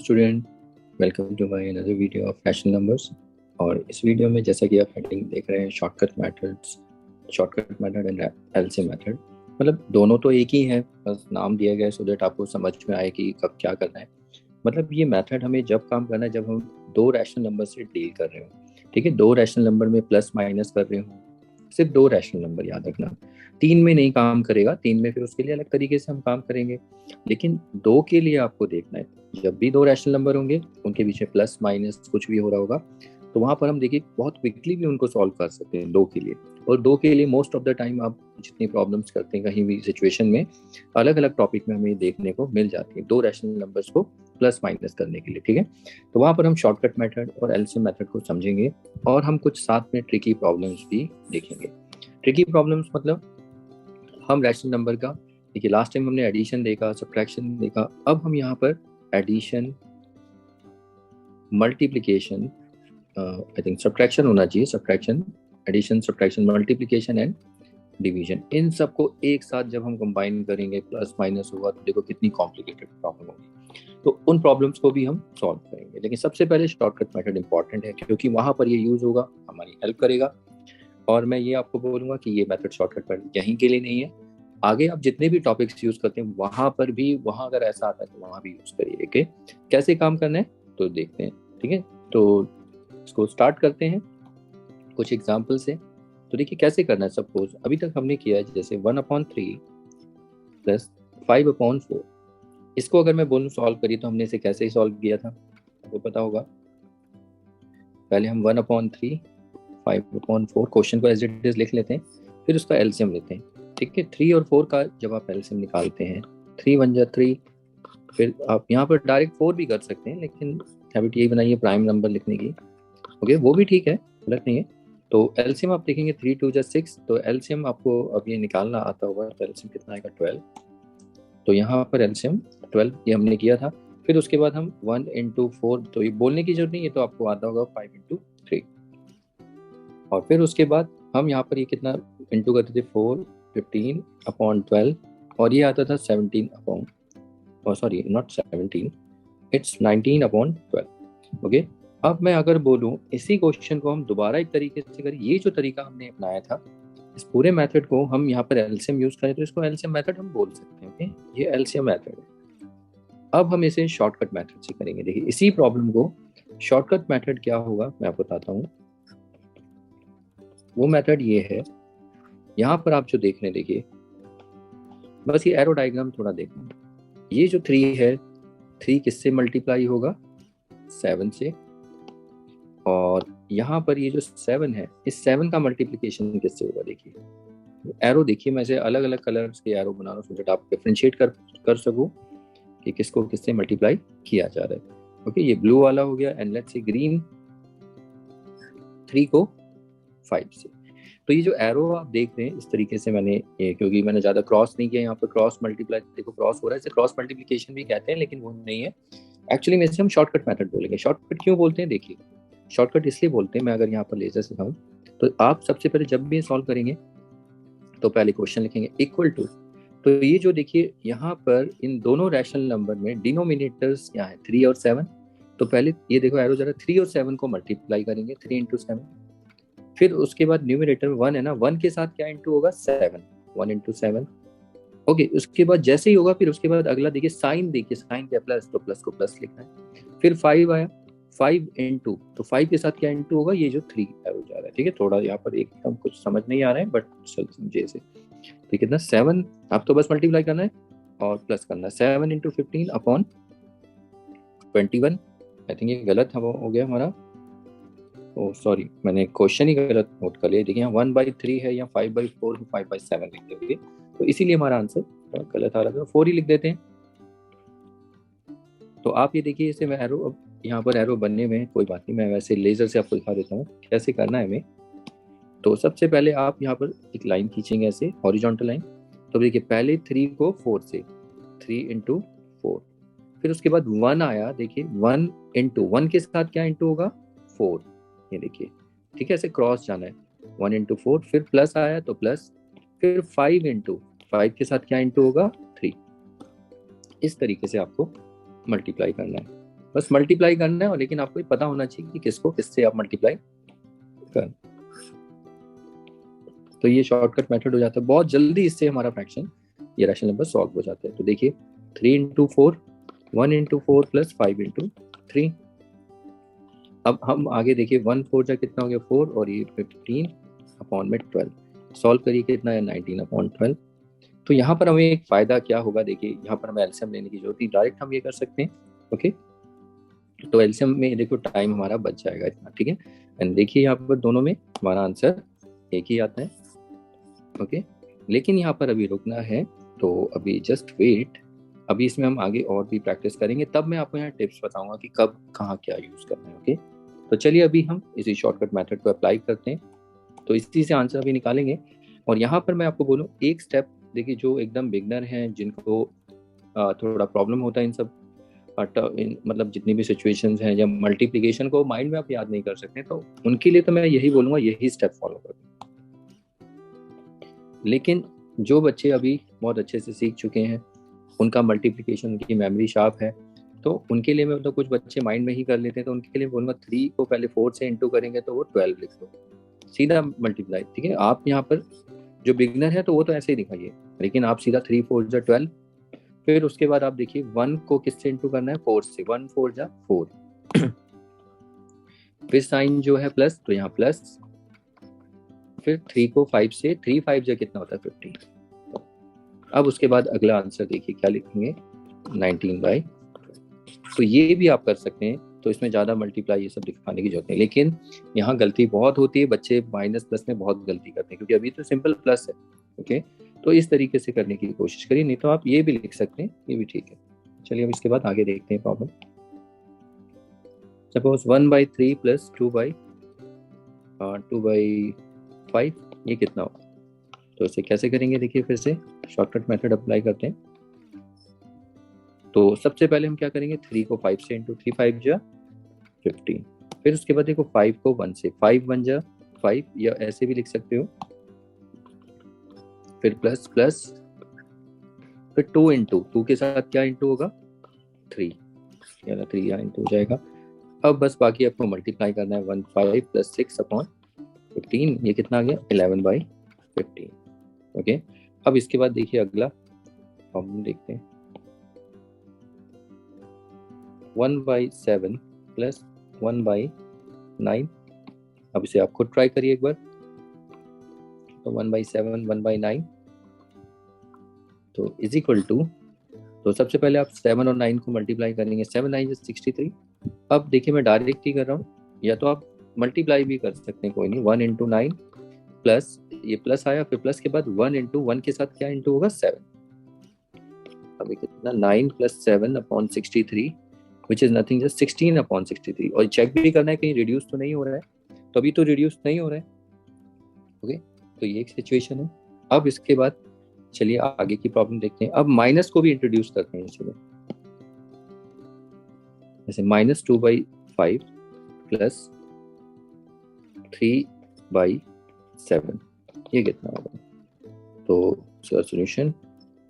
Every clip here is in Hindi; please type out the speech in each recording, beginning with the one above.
Student, welcome to my another video of rational numbers. और इस वीडियो में जैसा कि आप हेडिंग देख रहे हैं, shortcut method and LCM method. मतलब दोनों तो एक ही है, बस नाम दिया गया है सो दैट आपको समझ में आए कि कब क्या करना है। मतलब ये मेथड हमें जब काम करना है जब हम दो रैशनल नंबर से डील कर रहे हो। ठीक है, दो रैशनल नंबर में प्लस माइनस कर रहे हो, सिर्फ दो रैशनल नंबर याद रखना। तीन में नहीं काम करेगा, तीन में फिर उसके लिए अलग तरीके से हम काम करेंगे, लेकिन दो के लिए आपको देखना है। जब भी दो रैशनल नंबर होंगे उनके पीछे प्लस माइनस कुछ भी हो रहा होगा तो वहां पर हम देखिए बहुत क्विकली भी उनको सॉल्व कर सकते हैं दो के लिए। और दो के लिए मोस्ट ऑफ द टाइम आप जितनी प्रॉब्लम्स करते हैं कहीं भी सिचुएशन में अलग अलग टॉपिक में हमें देखने को मिल जाती है दो रैशनल नंबर्स को प्लस माइनस करने के लिए। ठीक है, तो वहां पर हम शॉर्टकट मेथड और एलसीएम मेथड को समझेंगे और हम कुछ साथ में ट्रिकी प्रॉब्लम्स भी देखेंगे। ट्रिकी प्रॉब्लम्स मतलब हम रैशनल नंबर का, देखिए लास्ट टाइम हमने एडिशन देखा, सब्ट्रैक्शन देखा, अब हम यहाँ पर addition, multiplication, I think subtraction होना चाहिए, subtraction, addition, subtraction, multiplication and division, इन सबको एक साथ जब हम कंबाइन करेंगे प्लस माइनस होगा तो देखो कितनी कॉम्प्लिकेटेड प्रॉब्लम होगी। तो उन प्रॉब्लम्स को भी हम सॉल्व करेंगे, लेकिन सबसे पहले शॉर्टकट मेथड इंपॉर्टेंट है क्योंकि वहां पर ये यूज होगा, हमारी हेल्प करेगा। और मैं ये आपको बोलूंगा कि ये मेथड शॉर्टकट मेथड यहीं के लिए नहीं है, आगे आप जितने भी टॉपिक्स यूज करते हैं वहां पर भी, वहां अगर ऐसा आता है तो वहां भी यूज करिए। ओके, कैसे काम करना है तो देखते हैं। ठीक है, तो इसको स्टार्ट करते हैं कुछ एग्जाम्पल से। तो देखिए कैसे करना है। सपोज अभी तक हमने किया है जैसे 1/3 प्लस 5/4, इसको अगर मैं बोलूँ सॉल्व करिए तो हमने इसे कैसे ही सॉल्व किया था आपको पता होगा। पहले हम 1/3 5/4 क्वेश्चन को एज इट इज लिख लेते हैं, फिर उसका एलसीएम लेते हैं। ठीक है, 3 और 4 का जब आप एलसीएम निकालते हैं 3 1 जा 3, फिर आप यहाँ पर डायरेक्ट 4 भी कर सकते हैं, लेकिन हैबिट यही बनाइए प्राइम नंबर लिखने की। ओके, वो भी ठीक है, गलत नहीं है। तो एलसीएम आप देखेंगे 3 2 जा 6, तो एलसीएम आपको अब ये निकालना आता होगा तो एलसीएम कितना आएगा 12। तो यहाँ पर एलसीएम 12 ये हमने किया था। फिर उसके बाद हम 1 × 4, तो ये बोलने की जरूरत नहीं है, तो आपको आता होगा 5 × 3। और फिर उसके बाद हम यहाँ पर ये कितना इंटू करते थे 4 15/12, और ये आता था 19/12। ओके, अब मैं अगर बोलूँ इसी क्वेश्चन को हम दोबारा एक तरीके से करें, ये जो तरीका हमने अपनाया था इस पूरे मेथड को हम यहाँ पर एलसीएम यूज करें तो इसको एलसीएम मेथड हम बोल सकते हैं। ओके, ये एलसीएम मेथड है। अब हम इसे शॉर्टकट मेथड से करेंगे। देखिए इसी प्रॉब्लम को शॉर्टकट मेथड क्या होगा मैं आपको बताता हूँ। वो मेथड ये है, यहाँ पर आप जो देख रहे हैं, देखिए बस ये एरो डायग्राम थोड़ा देखना। ये जो 3 है, 3 किससे मल्टीप्लाई होगा 7 से, और यहाँ पर ये जो 7 है इस 7 का मल्टीप्लिकेशन किससे होगा। देखिए एरो, देखिए मैं इसे अलग अलग कलर्स के एरो बना रहा हूँ सो दैट आप डिफरेंशिएट कर सको कि किसको किससे मल्टीप्लाई किया जा रहा है। ओके, ये ब्लू वाला हो गया, एंड लेट्स से ग्रीन 3 को 5 से। तो ये जो एरो आप देख रहे हैं इस तरीके से मैंने ये, क्योंकि मैंने ज्यादा क्रॉस नहीं किया, यहाँ पर क्रॉस मल्टीप्लाई देखो क्रॉस हो रहा है, इसे क्रॉस मल्टीप्लिकेशन भी कहते हैं लेकिन वो नहीं है एक्चुअली में, इसे हम शॉर्टकट मेथड बोलेंगे। शॉर्टकट क्यों बोलते हैं, देखिए शॉर्टकट इसलिए बोलते हैं, मैं अगर यहाँ पर लेजर से दिखाऊं तो आप सबसे पहले जब भी सॉल्व करेंगे तो पहले क्वेश्चन लिखेंगे इक्वल टू, तो ये जो देखिए यहाँ पर इन दोनों रैशनल नंबर में डिनोमिनेटर्स क्या है 3 और 7, तो पहले ये देखो एरो जरा 3 और 7 को मल्टीप्लाई करेंगे 3 × 7, फिर उसके बाद न्यूमरेटर 1 है ना, 1 के साथ क्या इंटू होगा 7, 1 × 7। ओके, उसके बाद जैसे ही होगा फिर उसके बाद अगला देखिए साइन, देखिए साइन क्या प्लस, तो प्लस को प्लस लिखना है। फिर 5 आया, 5 × तो 5 के साथ क्या इंटू होगा, ये जो 3 एरो जा रहा है। ठीक है, थोड़ा यहाँ पर एकदम कुछ समझ नहीं आ रहा है बट चल समझे इसे। तो कितना 7, आप तो बस मल्टीप्लाई करना है और प्लस करना है। 7 × 15/21, आई थिंक ये गलत हो गया हमारा, ओ सॉरी मैंने क्वेश्चन ही गलत नोट कर लिया। देखिए यहाँ 1/3 है या 5/4 5/7 लिख दोगे, तो इसीलिए हमारा आंसर गलत आ रहा था, 4 ही लिख देते हैं। तो आप ये देखिए इसे मैं एरो, अब यहाँ पर एरो बनने में कोई बात नहीं, मैं वैसे लेजर से आपको दिखा देता हूँ कैसे करना है हमें। तो सबसे पहले आप यहाँ पर एक लाइन खींचेंगे ऐसे हॉरिजॉन्टल लाइन। तो देखिए पहले 3 को 4 से, 3 × 4, फिर उसके बाद 1 आया, देखिए 1 × 1 के साथ क्या इंटू होगा 4, ये देखिए। ठीक है, ऐसे क्रॉस जाना है 1 × 4, फिर प्लस आया तो प्लस, फिर 5 × 5 के साथ क्या इंटू होगा 3। इस तरीके से आपको मल्टीप्लाई करना है। बस मल्टीप्लाई करना है, और लेकिन आपको पता होना चाहिए कि किसको किससे आप मल्टीप्लाई कर। तो ये शॉर्टकट मेथड हो जाता है, बहुत जल्दी इससे हमारा फ्रैक्शन ये रैशनल नंबर सॉल्व हो जाते हैं। तो देखिए 3 इंटू 4, 1 इंटू 4 प्लस 5 इंटू 3। अब हम आगे देखिए 1 4 जा कितना हो गया 4, और ये 15 अपॉन में 12। सॉल्व करिए कितना है 19 अपॉन 12। तो यहाँ पर हमें एक फायदा क्या होगा, देखिए यहाँ पर हमें एलसीएम लेने की जरूरत नहीं, डायरेक्ट हम ये कर सकते हैं। ओके, तो एलसीएम में देखो टाइम हमारा बच जाएगा इतना, ठीक है। एंड देखिए यहाँ पर दोनों में हमारा आंसर एक ही आता है। ओके, लेकिन यहाँ पर अभी रुकना है, तो अभी जस्ट वेट। अभी इसमें हम आगे और भी प्रैक्टिस करेंगे, तब मैं आपको यहाँ टिप्स बताऊंगा कि कब कहाँ क्या यूज करना है। ओके, तो चलिए अभी हम इसी शॉर्टकट मेथड को अप्लाई करते हैं, तो इसी से आंसर अभी निकालेंगे। और यहाँ पर मैं आपको बोलूँ एक स्टेप, देखिए जो एकदम बिगनर हैं, जिनको थोड़ा प्रॉब्लम होता है इन सब मतलब जितनी भी सिचुएशंस हैं, जब मल्टीप्लिकेशन को माइंड में आप याद नहीं कर सकते, तो उनके लिए तो मैं यही बोलूँगा, यही स्टेप फॉलो करें। लेकिन जो बच्चे अभी बहुत अच्छे से सीख चुके हैं, उनका मल्टीप्लिकेशन की मेमोरी शार्प है, तो उनके लिए मैं, तो कुछ बच्चे माइंड में ही कर लेते हैं, तो उनके लिए बोलूँगा 3 को पहले 4 से इंटू करेंगे तो वो 12 लिख लो, सीधा मल्टीप्लाई। ठीक है, आप यहाँ पर जो बिगनर है तो वो तो ऐसे ही दिखाइए, लेकिन आप सीधा 3 4 जा 12। फिर उसके बाद आप देखिए 1 को किससे इंटू करना है, 4 से, 1 4 जा 4। फिर साइन जो है प्लस, तो यहाँ प्लस। फिर 3 को 5 से, 3 5 जा कितना होता है 15। अब उसके बाद अगला आंसर देखिए क्या लिखेंगे, 19/। तो ये भी आप कर सकते हैं, तो इसमें ज़्यादा मल्टीप्लाई ये सब दिखाने की जरूरत नहीं। लेकिन यहाँ गलती बहुत होती है, बच्चे माइनस प्लस में बहुत गलती करते हैं, क्योंकि अभी तो सिंपल प्लस है। ओके, तो इस तरीके से करने की कोशिश करिए, नहीं तो आप ये भी लिख सकते हैं, ये भी ठीक है। चलिए अब इसके बाद आगे देखते हैं प्रॉब्लम। सपोज 1/3 प्लस 2/5, ये कितना होगा। तो इसे कैसे करेंगे, देखिए फिर से शॉर्टकट मेथड अप्लाई करते हैं। तो सबसे पहले हम क्या करेंगे, 3 को 5 से इंटू, 3 5 जा 15। फिर उसके बाद देखो 5 को 1 से, 5 1 जा 5, या ऐसे भी लिख सकते हो। फिर प्लस प्लस, फिर 2 इंटू, 2 के साथ क्या इंटू होगा 3, या 3 यहाँ इंटू हो जाएगा। अब बस बाकी आपको मल्टीप्लाई करना है, 1 5 प्लस 6 अपॉन 15, ये कितना आ गया 11/15। ओके, अब इसके बाद देखिए अगला प्रॉब्लम देखते हैं, 1/7 प्लस 1/9। अब इसे आप खुद ट्राई करिए एक बार। तो 1/7 1/9 तो इज इक्वल टू, तो सबसे पहले आप 7 और 9 को मल्टीप्लाई करेंगे, 7 9 63। अब देखिए मैं डायरेक्ट ही कर रहा हूँ, या तो आप मल्टीप्लाई भी कर सकते हैं, कोई नहीं। 1 इंटू 9 प्लस, ये प्लस आया, फिर प्लस के बाद 1 इंटू 1 के साथ क्या इंटू होगा 7। अभी कितना 9 plus 7 upon 63, which is nothing just 16 upon 63। और चेक भी करना है कहीं रिड्यूस तो नहीं हो रहा है, तो अभी तो रिड्यूस नहीं हो रहा है। ओके, तो ये एक सिचुएशन है। अब इसके बाद चलिए आगे की प्रॉब्लम देखते हैं। अब माइनस को भी इंट्रोड्यूस करते हैं इसमें, जैसे -2/5 प्लस 3/7, ये कितना होगा। तो सॉल्यूशन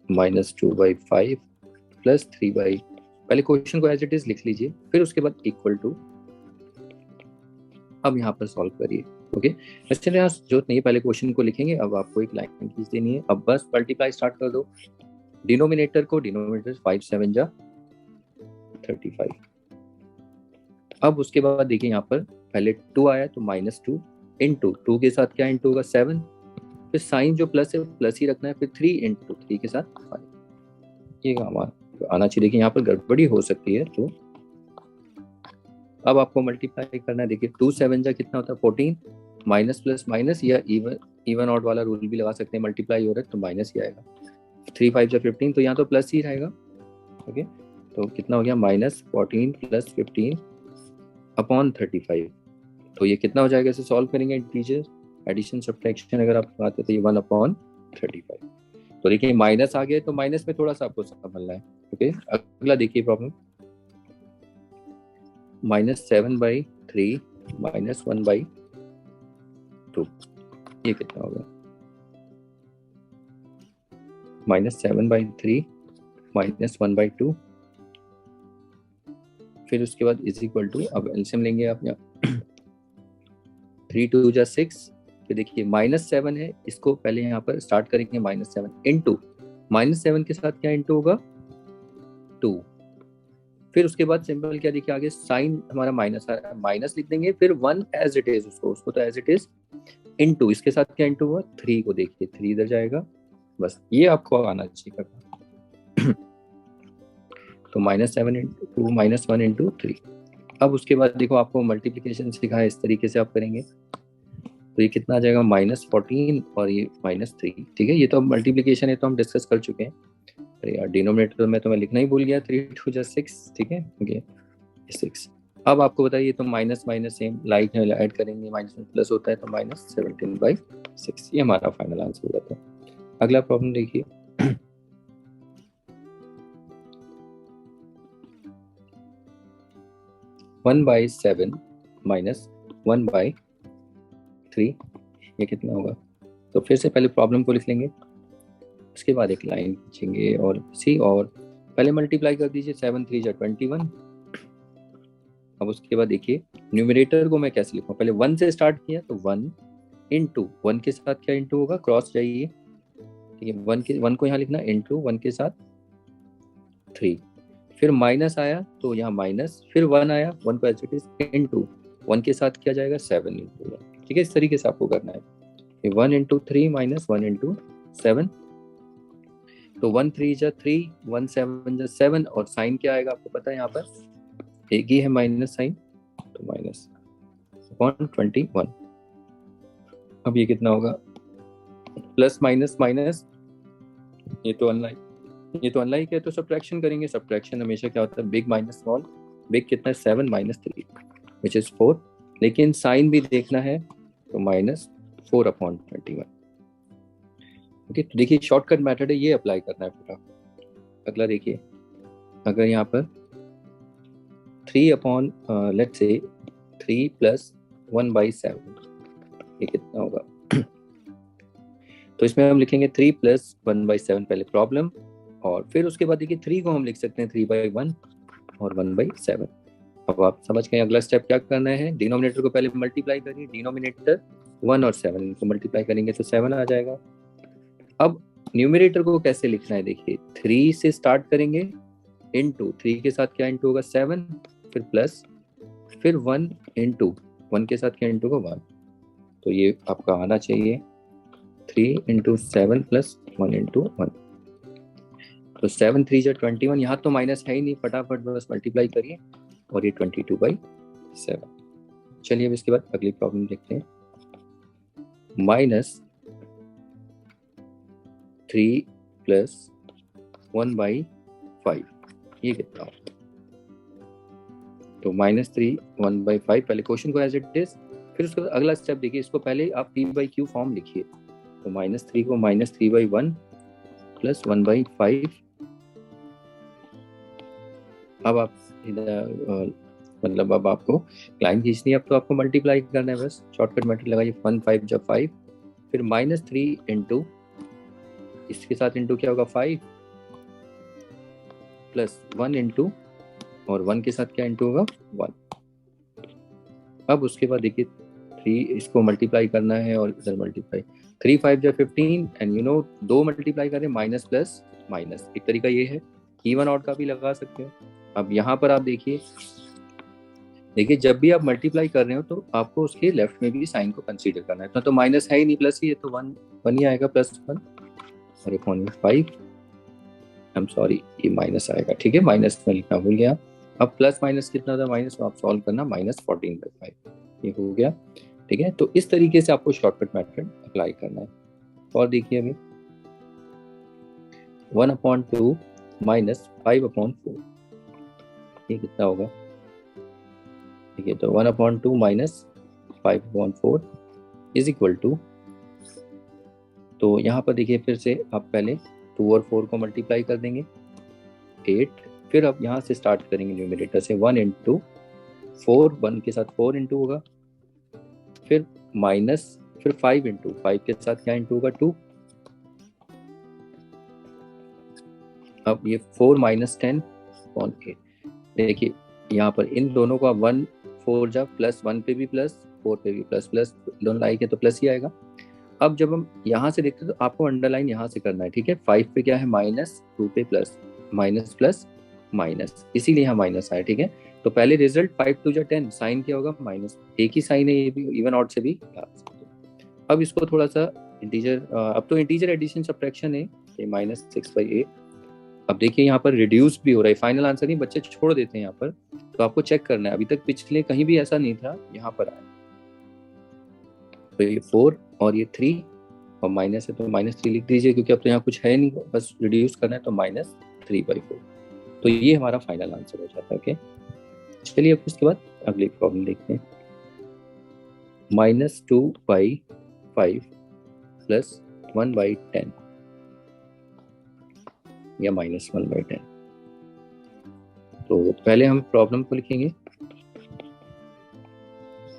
-2/5 प्लस 3/, पहले क्वेश्चन को एज इट इज लिख लीजिए, फिर उसके बाद इक्वल टू। अब यहाँ पर सॉल्व करिए। ओके, वैसे यहाँ जरूरत नहीं है, पहले क्वेश्चन को लिखेंगे। अब आपको एक लाइन खींच देनी है, अब बस मल्टीप्लाई स्टार्ट कर दो। डिनोमिनेटर को, डिनोमिनेटर 5 7 जा 35। अब उसके बाद देखिए यहाँ पर पहले 2 आया, तो -2 इंटू 2 के साथ क्या इंटू होगा 7। फिर साइन जो प्लस है प्लस ही रखना है, फिर 3 इंटू 3 के साथ 5, ये हमारा आना चाहिए। देखिए यहाँ पर गड़बड़ी हो सकती है, तो अब आपको मल्टीप्लाई करना है। देखिए 2 7 जा कितना होता है 14, माइनस प्लस माइनस, या इवन ऑड वाला रूल भी लगा सकते हैं, मल्टीप्लाई हो रहा है तो माइनस ही आएगा। 3 5 जा 15, तो यहाँ तो प्लस ही रहेगा। ओके, तो कितना हो गया -14 प्लस 15 अपॉन 35। तो ये कितना हो जाएगा, इसे सॉल्व करेंगे इंटीजर एडिशन सब्ट्रैक्शन अगर आप आते तो ये 1/35। तो देखिए माइनस आ गया, तो माइनस में थोड़ा सा आपको संभलना है। ओके, अगला देखिए प्रॉब्लम, -7/3 -1/2, ये कितना होगा -7/3 -1/2। फिर उसके बाद इज इक्वल टू, अब एलसीएम लेंगे आप यहाँ 3 2 जा 6, फिर देखिए -7 है, इसको पहले यहाँ पर स्टार्ट करेंगे -7 इंटू, -7 के साथ क्या इंटू होगा 2, फिर उसके बाद सिंपल क्या देखिए आगे साइन हमारा माइनस आ रहा है, माइनस लिख देंगे, फिर 1 एज इट इज, उसको तो एज इट इज इंटू, इसके साथ क्या इंटू हुआ 3 को देखिए 3 इधर जाएगा, बस ये आपको आना चाहिए करना। तो -7 इंटू 2 -1 इंटू 3। अब उसके बाद देखो आपको मल्टीप्लीकेशन सिखा है, इस तरीके से आप करेंगे तो ये कितना आ जाएगा -14 और ये -3, ठीक है। ये तो मल्टीप्लीकेशन है तो हम डिस्कस कर चुके हैं। अरे यार डिनोमिनेटर में तो मैं लिखना ही भूल गया, 3 2 जा 6, ठीक है, ओके 6। अब आपको बताइए तो माइनस माइनस सेम लाइक है, ऐड करेंगे, माइनस में प्लस होता है तो -17/6, ये हमारा फाइनल आंसर हो जाता है। अगला प्रॉब्लम देखिए, 1/7 माइनस 1/3, ये कितना होगा। तो फिर से पहले प्रॉब्लम को लिख लेंगे, उसके बाद एक लाइन खींचेंगे और सी, और पहले मल्टीप्लाई कर दीजिए, 7 3 जा 21। अब उसके बाद देखिए न्यूमरेटर को मैं कैसे लिखूँ, पहले 1 से स्टार्ट किया तो 1 इंटू 1 के साथ क्या इंटू होगा, क्रॉस जाइए, ठीक है, 1 को यहाँ लिखना इंटू 1 के साथ 3, फिर माइनस आया तो यहाँ माइनस, फिर 1 आया, 1 को एज इट इज इंटू 1 के साथ क्या जाएगा 7 इंटू, ठीक है, इस तरीके से आपको करना है। 1 इंटू 3 माइनस 1 इंटू 7, तो 1 3 जा 3, 1 7 जा 7, और साइन क्या आएगा आपको पता है, यहाँ पर एक ही है माइनस साइन, तो माइनस 121। अब ये कितना होगा, प्लस माइनस माइनस, ये तो अनलाइक है, तो सब्ट्रैक्शन करेंगे। सब्ट्रैक्शन हमेशा क्या होता है, बिग माइनस स्मॉल, बिग कितना है 7 -3 विच इज 4, लेकिन साइन भी देखना है तो -4/21। ओके, तो देखिए शॉर्टकट मेथड है, ये अप्लाई करना है पूरा। अगला देखिए, अगर यहाँ पर 3 लेट्स से 3 + 1/7, ये कितना होगा। तो इसमें हम लिखेंगे 3 + 1/7 पहले प्रॉब्लम, और फिर उसके बाद देखिए 3 को हम लिख सकते हैं 3/1 और 1/7। अब आप समझ गए अगला स्टेप क्या करना है, डिनोमिनेटर को पहले मल्टीप्लाई करिए, डिनोमिनेटर 1 और 7 इनको मल्टीप्लाई करेंगे तो 7 आ जाएगा। अब न्यूमरेटर को कैसे लिखना है, देखिए 3 से स्टार्ट करेंगे, इंटू 3 के साथ क्या इंटू होगा 7, फिर प्लस, फिर 1 इंटू 1 के साथ क्या इंटू होगा 1, तो ये आपका आना चाहिए 3 इंटू 7 प्लस 1 इंटू 1, तो 7 3 जा 21, यहाँ तो माइनस है ही नहीं, फटाफट बस मल्टीप्लाई करिए और ये 22/7। चलिए अब इसके बाद अगली प्रॉब्लम देखते हैं, -3 + 1/5, ये कितना हो, तो -3 1/5, पहले क्वेश्चन को एज इट इज, फिर उसके बाद अगला स्टेप देखिए, इसको पहले आप p/q फॉर्म लिखिए, तो -3 को -3/1 + 1/5। अब आप मतलब अब आपको लाइन खींचनी है, अब तो आपको मल्टीप्लाई करना है, बस शॉर्टकट मेथड लगाइए, 1 5 जब 5, फिर -3 इंटू, इसके साथ इंटू क्या होगा 5, प्लस 1 इंटू, और 1 के साथ क्या इंटू होगा 1। अब उसके बाद देखिए 3, इसको मल्टीप्लाई करना है और इधर मल्टीप्लाई, 3 5 जा 15, एंड यू नो 2 मल्टीप्लाई करें माइनस प्लस माइनस, एक तरीका ये है, इवन ऑड का भी लगा सकते हो। अब यहाँ पर आप देखिए जब भी आप मल्टीप्लाई कर रहे हो तो आपको उसके लेफ्ट में भी साइन को कंसीडर करना है, तो माइनस है ही नहीं, प्लस ही है, तो 1 ही आएगा, +1 और एक 5, आई एम सॉरी ये माइनस आएगा, ठीक है, माइनस में लिखना भूल गया। अब प्लस माइनस कितना था, माइनस, आप सॉल्व करना, -14/5, ये हो गया, ठीक है। तो इस तरीके से आपको शॉर्टकट मेथड अप्लाई करना है। और देखिए अभी 1/2 -5/4, ये कितना होगा, ठीक है, तो 1/2 -5/4 इज इक्वल टू, तो यहाँ पर देखिए फिर से आप पहले 2 और 4 को मल्टीप्लाई कर देंगे 8, फिर आप यहाँ से स्टार्ट करेंगे न्यूमरेटर से, 1 इंटू 4, 1 के साथ 4 इंटू होगा, फिर माइनस, फिर 5 इंटू 5 के साथ क्या इंटू होगा 2, अब ये 4 - 10/8, देखिए यहाँ पर इन दोनों का 1 4 जा प्लस 1 पे भी प्लस 4 पे भी प्लस प्लस दोनों लाई के तो प्लस ही आएगा। अब जब हम यहाँ से देखते हैं तो आपको अंडरलाइन यहाँ से करना है, ठीक है। 5 पे क्या है माइनस, 2 पे प्लस, माइनस प्लस माइनस, इसीलिए यहाँ माइनस आया, ठीक है। तो पहले रिजल्ट 5 2 जा 10, साइन क्या होगा माइनस, एक ही साइन है ये भी, इवन ऑड से भी। अब इसको थोड़ा सा इंटीजर, अब तो इंटीजर एडिशन सब्ट्रैक्शन है, ये -6/8। अब देखिए यहाँ पर रिड्यूस भी हो रहा है, फाइनल आंसर नहीं, बच्चे छोड़ देते हैं यहाँ पर, तो आपको चेक करना है। अभी तक पिछले कहीं भी ऐसा नहीं था, यहाँ पर आया। तो ये 4 और ये 3 और माइनस है तो -3 लिख दीजिए, क्योंकि अब तो यहाँ कुछ है नहीं, बस रिड्यूस करना है, तो -3/4। तो ये हमारा फाइनल आंसर हो जाता है। ओके, चलिए अब इसके बाद अगली प्रॉब्लम देखते हैं। -2/5 प्लस 1/10 या -1/10। तो पहले हम प्रॉब्लम को लिखेंगे,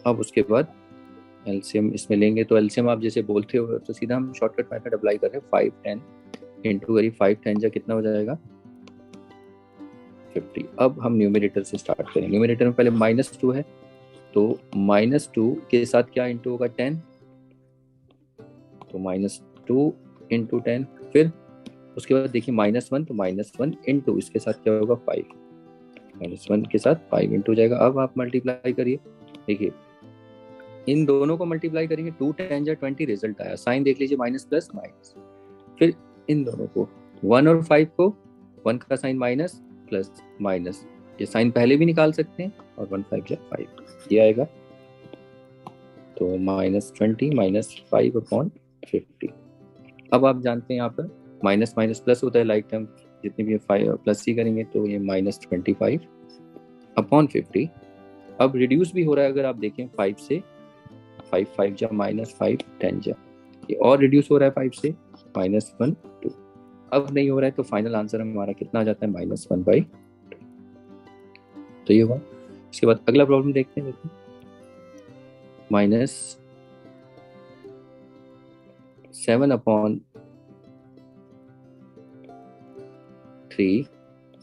अब उसके बाद एलसीएम इसमें लेंगे। तो एलसीएम आप जैसे बोलते हो तो सीधा हम शॉर्टकट मेथड अप्लाई कर रहे हैं। 5 10 इंटू करिए, 5 10 जा कितना हो जाएगा 50। अब हम न्यूमरेटर से स्टार्ट करें। न्यूमरेटर में पहले -2 है, तो -2 के साथ क्या इंटू होगा 10, तो -2 इंटू 10। फिर उसके बाद देखिए -1, तो -1 इंटू इसके साथ क्या होगा 5, -1 के साथ 5 इंटू जाएगा। अब आप मल्टीप्लाई करिए, देखिए इन दोनों को मल्टीप्लाई करेंगे, 2 10 जा 20 रिजल्ट आया। साइन देख लीजिए माइनस प्लस माइनस। फिर इन दोनों को 1 और 5 को, 1 का साइन माइनस प्लस माइनस, ये साइन पहले भी निकाल सकते हैं, और 1 5 जा 5 ये आएगा। तो -20 -5/50। अब आप जानते हैं यहाँ पर माइनस माइनस प्लस होता है, लाइक टर्म जितने भी 5 प्लस ही करेंगे तो ये -25/50। अब रिड्यूस भी हो रहा है, अगर आप देखें 5 से, 5 5 जा -5 10 जा, ये और रिड्यूस हो रहा है 5 से, -1 2। अब नहीं हो रहा है तो फाइनल आंसर हमारा कितना आ जाता है -1/2। तो ये हुआ। इसके बाद अगला प्रॉब्लम देखते हैं। -7/3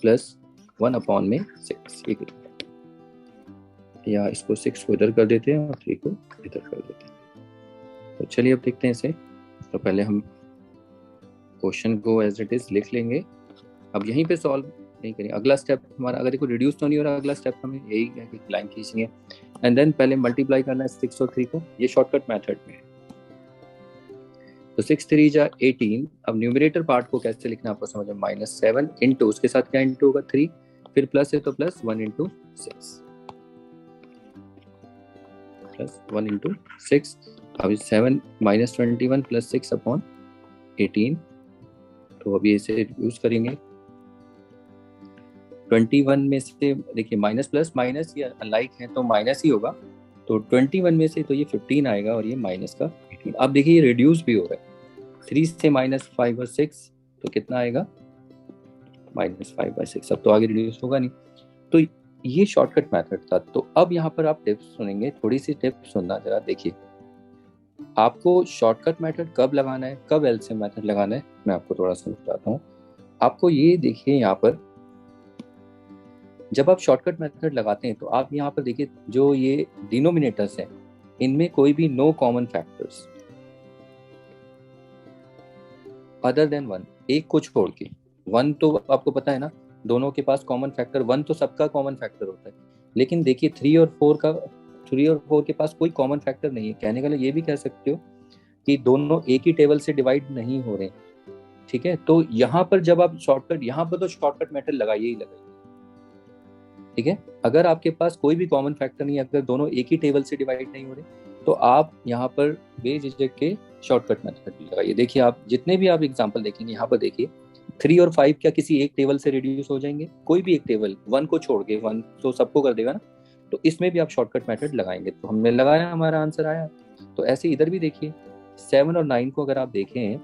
प्लस 1/6, या इसको 6 को इधर कर देते हैं और 3 को इधर कर देते हैं। तो चलिए अब देखते हैं इसे। तो पहले हम क्वेश्चन को एज इट इज लिख लेंगे, अब यहीं पे सॉल्व नहीं करेंगे। अगला स्टेप हमारा, अगर देखो रिड्यूस तो नहीं हो रहा, अगला स्टेप हमें यही है कि लाइन खींचेंगे एंड देन पहले मल्टीप्लाई करना है 6 और 3 को, ये शॉर्टकट मेथड में है। तो 6 3 जा 18। अब न्यूमरेटर पार्ट को कैसे लिखना आपको समझ में, -7 इंटू उसके साथ क्या इंटू होगा 3, फिर प्लस है तो प्लस 1 इंटू 6, प्लस 1 इंटू 6। अब 7 -21 प्लस 6/18। तो अभी इसे यूज करेंगे। 21 में से देखिए माइनस प्लस माइनस ये अनलाइक है तो माइनस ही होगा, तो 21 में से तो ये 15 आएगा और ये माइनस का 18। अब देखिए ये रिड्यूस भी हो रहा है, 3 से -5 और 6 तो कितना आएगा -5/6। अब तो आगे रिड्यूस होगा नहीं, तो ये शॉर्टकट मेथड था। तो अब यहाँ पर आप टिप्स सुनेंगे, थोड़ी सी टिप्स सुनना जरा। देखिए आपको शॉर्टकट मेथड कब लगाना है, कब एलसीएम मेथड लगाना है, मैं आपको थोड़ा सा बताता हूँ। आपको ये देखिए यहाँ पर जब आप शॉर्टकट मेथड लगाते हैं तो आप यहाँ पर देखिए जो ये डिनोमिनेटर्स हैं इनमें कोई भी no common factors other than 1, एक को छोड़ के। 1 तो आपको पता है ना, दोनों के पास कॉमन फैक्टर 1 तो सबका कॉमन फैक्टर होता है, लेकिन देखिए 3 और 4 के पास कोई कॉमन फैक्टर नहीं है। कहने का ये भी कह सकते हो कि दोनों एक ही टेबल से डिवाइड नहीं हो रहे, ठीक है। तो यहाँ पर जब आप शॉर्टकट, यहाँ पर तो शॉर्टकट मेथड लगाइए ही लगाइए, ठीक है। अगर आपके पास कोई भी कॉमन फैक्टर नहीं है, अगर दोनों एक ही टेबल से डिवाइड नहीं हो रहे, तो आप यहाँ पर बेझिझक के शॉर्टकट मेथड लगाइए। देखिए आप जितने भी आप एग्जांपल देखेंगे यहाँ पर देखिए 3 और 5 क्या किसी एक टेबल से रिड्यूस हो जाएंगे, कोई भी एक टेबल, 1 को छोड़ के, 1 तो सबको कर देगा ना, तो इसमें भी आप शॉर्टकट मेथड लगाएंगे। तो हमने लगाया, हमारा आंसर आया। तो ऐसे इधर भी देखिए 7 और 9 को अगर आप देखें,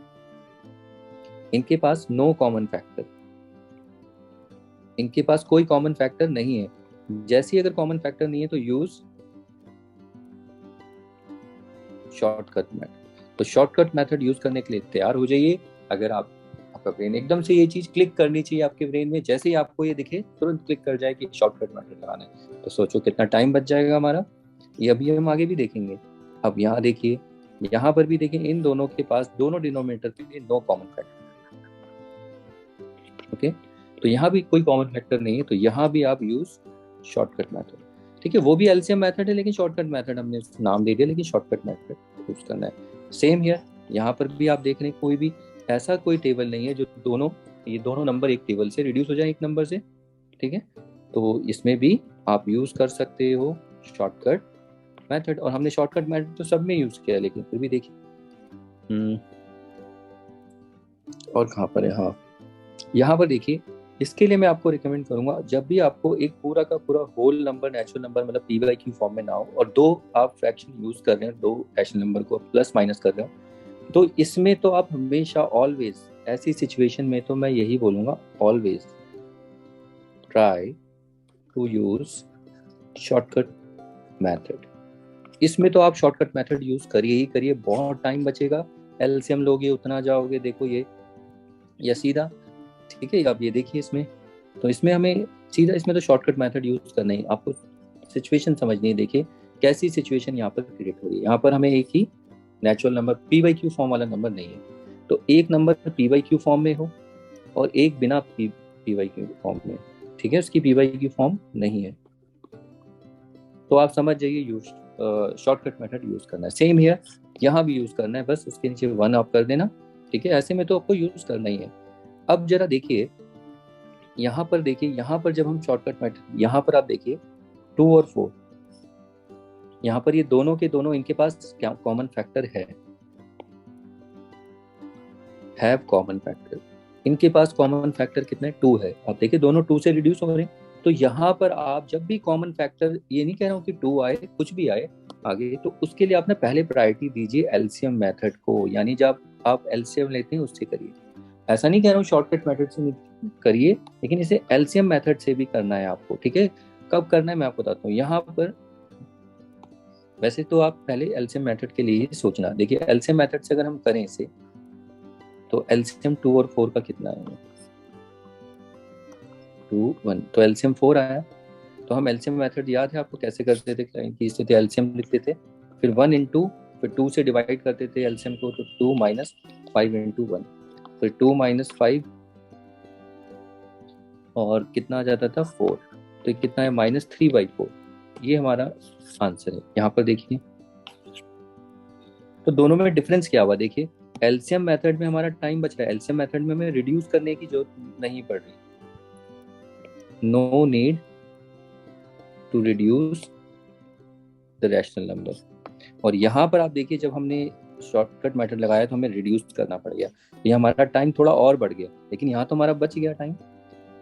इनके पास नो कॉमन फैक्टर, इनके पास कोई कॉमन फैक्टर नहीं है। जैसे ही अगर कॉमन फैक्टर नहीं है तो यूज शॉर्टकट मेथड। तो शॉर्टकट मेथड यूज करने के लिए तैयार हो जाइए। अगर आप आपका ब्रेन एकदम से ये चीज क्लिक करनी चाहिए आपके ब्रेन में, जैसे ही आपको ये दिखे तुरंत क्लिक कर जाए कि शॉर्टकट मेथड लगाना है। तो सोचो कितना टाइम बच जाएगा हमारा, ये अभी हम आगे भी देखेंगे। अब यहाँ देखिए, यहाँ पर भी देखिए, इन दोनों के पास दोनों डिनोमिनेटर के लिए नो कॉमन फैक्टर। ओके, तो यहाँ भी कोई कॉमन फैक्टर नहीं है, तो यहाँ भी आप यूज शॉर्टकट मेथड। ठीक है, वो भी एलसीएम मेथड है लेकिन शॉर्टकट मेथड हमने नाम दे दिया, लेकिन शॉर्टकट मेथड यूज करना है। सेम हियर, यहाँ पर भी आप देख रहे हैं कोई भी ऐसा कोई टेबल नहीं है जो ये दोनों नंबर एक टेबल से रिड्यूस हो जाए एक नंबर से। ठीक है, तो इसमें भी आप यूज कर सकते हो शॉर्टकट मेथड, और हमने शॉर्टकट मेथड तो सब में यूज किया है, लेकिन फिर भी देखिए और कहाँ पर है, हाँ यहाँ पर देखिए। इसके लिए मैं आपको रिकमेंड करूंगा, जब भी आपको एक पूरा का पूरा होल नंबर, नेचुरल नंबर मतलब पी बाई क्यू फॉर्म में ना हो, और दो आप फ्रैक्शन यूज कर रहे हैं, दो रैशनल नंबर को प्लस माइनस कर रहे हो, तो इसमें तो आप हमेशा ऑलवेज ऐसी सिचुएशन में तो मैं यही बोलूंगा, always try to use shortcut method. इसमें तो आप शॉर्टकट मेथड यूज करिए ही करिए, बहुत टाइम बचेगा। एलसीएम लोगे उतना जाओगे, देखो ये या सीधा। ठीक है, आप ये देखिए इसमें, तो इसमें हमें सीधा, इसमें तो शॉर्टकट मेथड यूज करना ही, आपको सिचुएशन समझनी है। देखिए कैसी सिचुएशन यहाँ पर क्रिएट हो रही है। यहाँ पर हमें एक ही natural number P by Q form वाला नंबर नहीं है, तो एक number P by Q form में हो और एक बिना पी बाई क्यू फॉर्म में। ठीक है, उसकी पी बाई क्यू फॉर्म नहीं है, तो आप समझ जाइए यूज शॉर्टकट मेथड यूज करना है। सेम हियर, यहाँ भी यूज करना है, बस इसके नीचे 1 आप कर देना। ठीक है, ऐसे में तो आपको यूज करना ही है। अब जरा देखिए यहाँ पर, देखिए यहाँ पर जब हम शॉर्टकट मेथड, यहाँ पर आप देखिए 2 और 4, यहाँ पर ये दोनों के दोनों इनके पास क्या कॉमन फैक्टर है, हैव कॉमन फैक्टर। इनके पास कॉमन फैक्टर कितना है, 2 है। आप देखिए दोनों 2 से रिड्यूस हो रहे हैं, तो यहाँ पर आप जब भी कॉमन फैक्टर, ये नहीं कह रहा हूँ कि 2 आए, कुछ भी आए आगे, तो उसके लिए आपने पहले प्रायोरिटी दीजिए एलसीएम मेथड को, यानी जब आप एलसीएम लेते हैं उससे करिए। ऐसा नहीं कह रहा हूँ शॉर्टकट मेथड से करिए, लेकिन इसे एलसीएम मेथड से भी करना है आपको। ठीक है, कब करना है मैं आपको बताता हूँ। यहाँ पर वैसे तो आप पहले एलसीएम मेथड के लिए ही सोचना। देखिए एलसीएम मेथड से अगर हम करें इसे, तो एलसीएम 2 और 4 का कितना है, 2 1, तो एलसीएम 4 आया। तो हम एलसीएम मेथड याद है आपको कैसे करते थे, कि इसे थे एलसीएम लिखते थे, फिर 1 इंटू, फिर 2 से डिवाइड करते थे एलसीएम को, तो 2 माइनस 5 इंटू 1, फिर 2 माइनस 5 और कितना आ जाता था 4, तो कितना है -3/4। ये हमारा आंसर है। यहाँ पर देखिए, तो दोनों में डिफरेंस क्या हुआ, देखिए एलसीएम मेथड में हमारा टाइम बच रहा है, एलसीएम मेथड में हमें रिड्यूस करने की जरूरत नहीं पड़ रही, no need to reduce the rational number. और यहाँ पर आप देखिए जब हमने शॉर्टकट मेथड लगाया तो हमें रिड्यूस करना पड़ गया, ये हमारा टाइम थोड़ा और बढ़ गया, लेकिन यहाँ तो हमारा बच गया टाइम।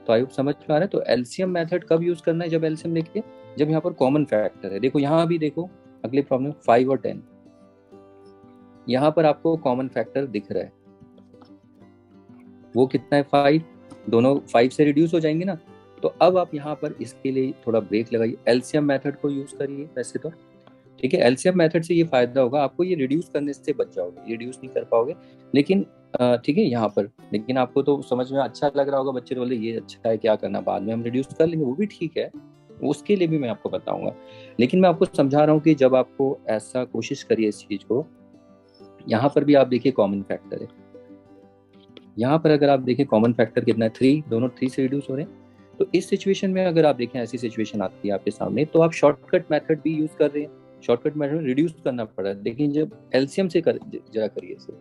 तो आई होप समझ में आ रहा है। तो एलसीएम मेथड कब यूज करना है, जब एलसीएम देखिए, जब यहाँ पर कॉमन फैक्टर है। देखो यहाँ भी देखो, अगले प्रॉब्लम 5 और 10, यहाँ पर आपको कॉमन फैक्टर दिख रहा है, वो कितना है 5, दोनों 5 से रिड्यूस हो जाएंगे ना। तो अब आप यहाँ पर इसके लिए थोड़ा ब्रेक लगाइए, एलसीएम मेथड को यूज करिए वैसे तो। ठीक है, एलसीएम मेथड से ये फायदा होगा आपको, ये रिड्यूस करने से बच जाओगे, रिड्यूस नहीं कर पाओगे, लेकिन ठीक है यहाँ पर, लेकिन आपको तो समझ में अच्छा लग रहा होगा, बच्चे बोले ये अच्छा है, क्या करना, बाद में हम रिड्यूस कर लेंगे, वो भी ठीक है, उसके लिए भी मैं आपको बताऊंगा। लेकिन मैं आपको समझा रहा हूँ कि जब आपको ऐसा कोशिश करिए इस चीज को। यहाँ पर भी आप देखिए कॉमन फैक्टर है, यहाँ पर अगर आप देखें कॉमन फैक्टर कितना है 3, दोनों 3 से रिड्यूस हो रहे हैं। तो इस सिचुएशन में अगर आप देखें, ऐसी सिचुएशन आती है आपके सामने, तो आप शॉर्टकट मेथड भी यूज कर रहे हैं, शॉर्टकट मेथड रिड्यूस करना पड़ रहा है, लेकिन जब एलसीएम से जरा करिए इसे,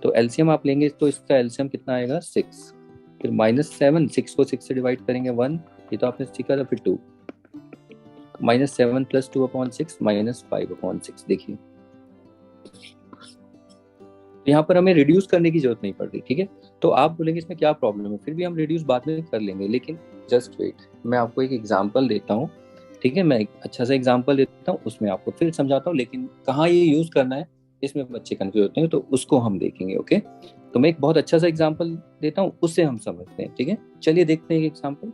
तो एलसीएम आप लेंगे तो इसका एलसीएम कितना आएगा 6, फिर -7, 6 को 6 से डिवाइड करेंगे 1, ये तो आपने सीखा था, फिर 2, -7 + 2/6 -5/6। देखिए यहाँ पर हमें रिड्यूस करने की जरूरत नहीं पड़ रही। ठीक है, तो आप बोलेंगे इसमें क्या प्रॉब्लम है, फिर भी हम रिड्यूस बाद में कर लेंगे, लेकिन जस्ट वेट, मैं आपको एक एग्जांपल देता हूँ। ठीक है, मैं एक अच्छा सा एग्जांपल देता हूँ, उसमें आपको फिर समझाता हूँ, लेकिन कहाँ ये यूज करना है इसमें बच्चे कंफ्यूज होते हैं, तो उसको हम देखेंगे। ओके, तो मैं एक बहुत अच्छा सा एग्जांपल देता हूँ, उससे हम समझते हैं। ठीक है, चलिए देखते हैं एग्जाम्पल।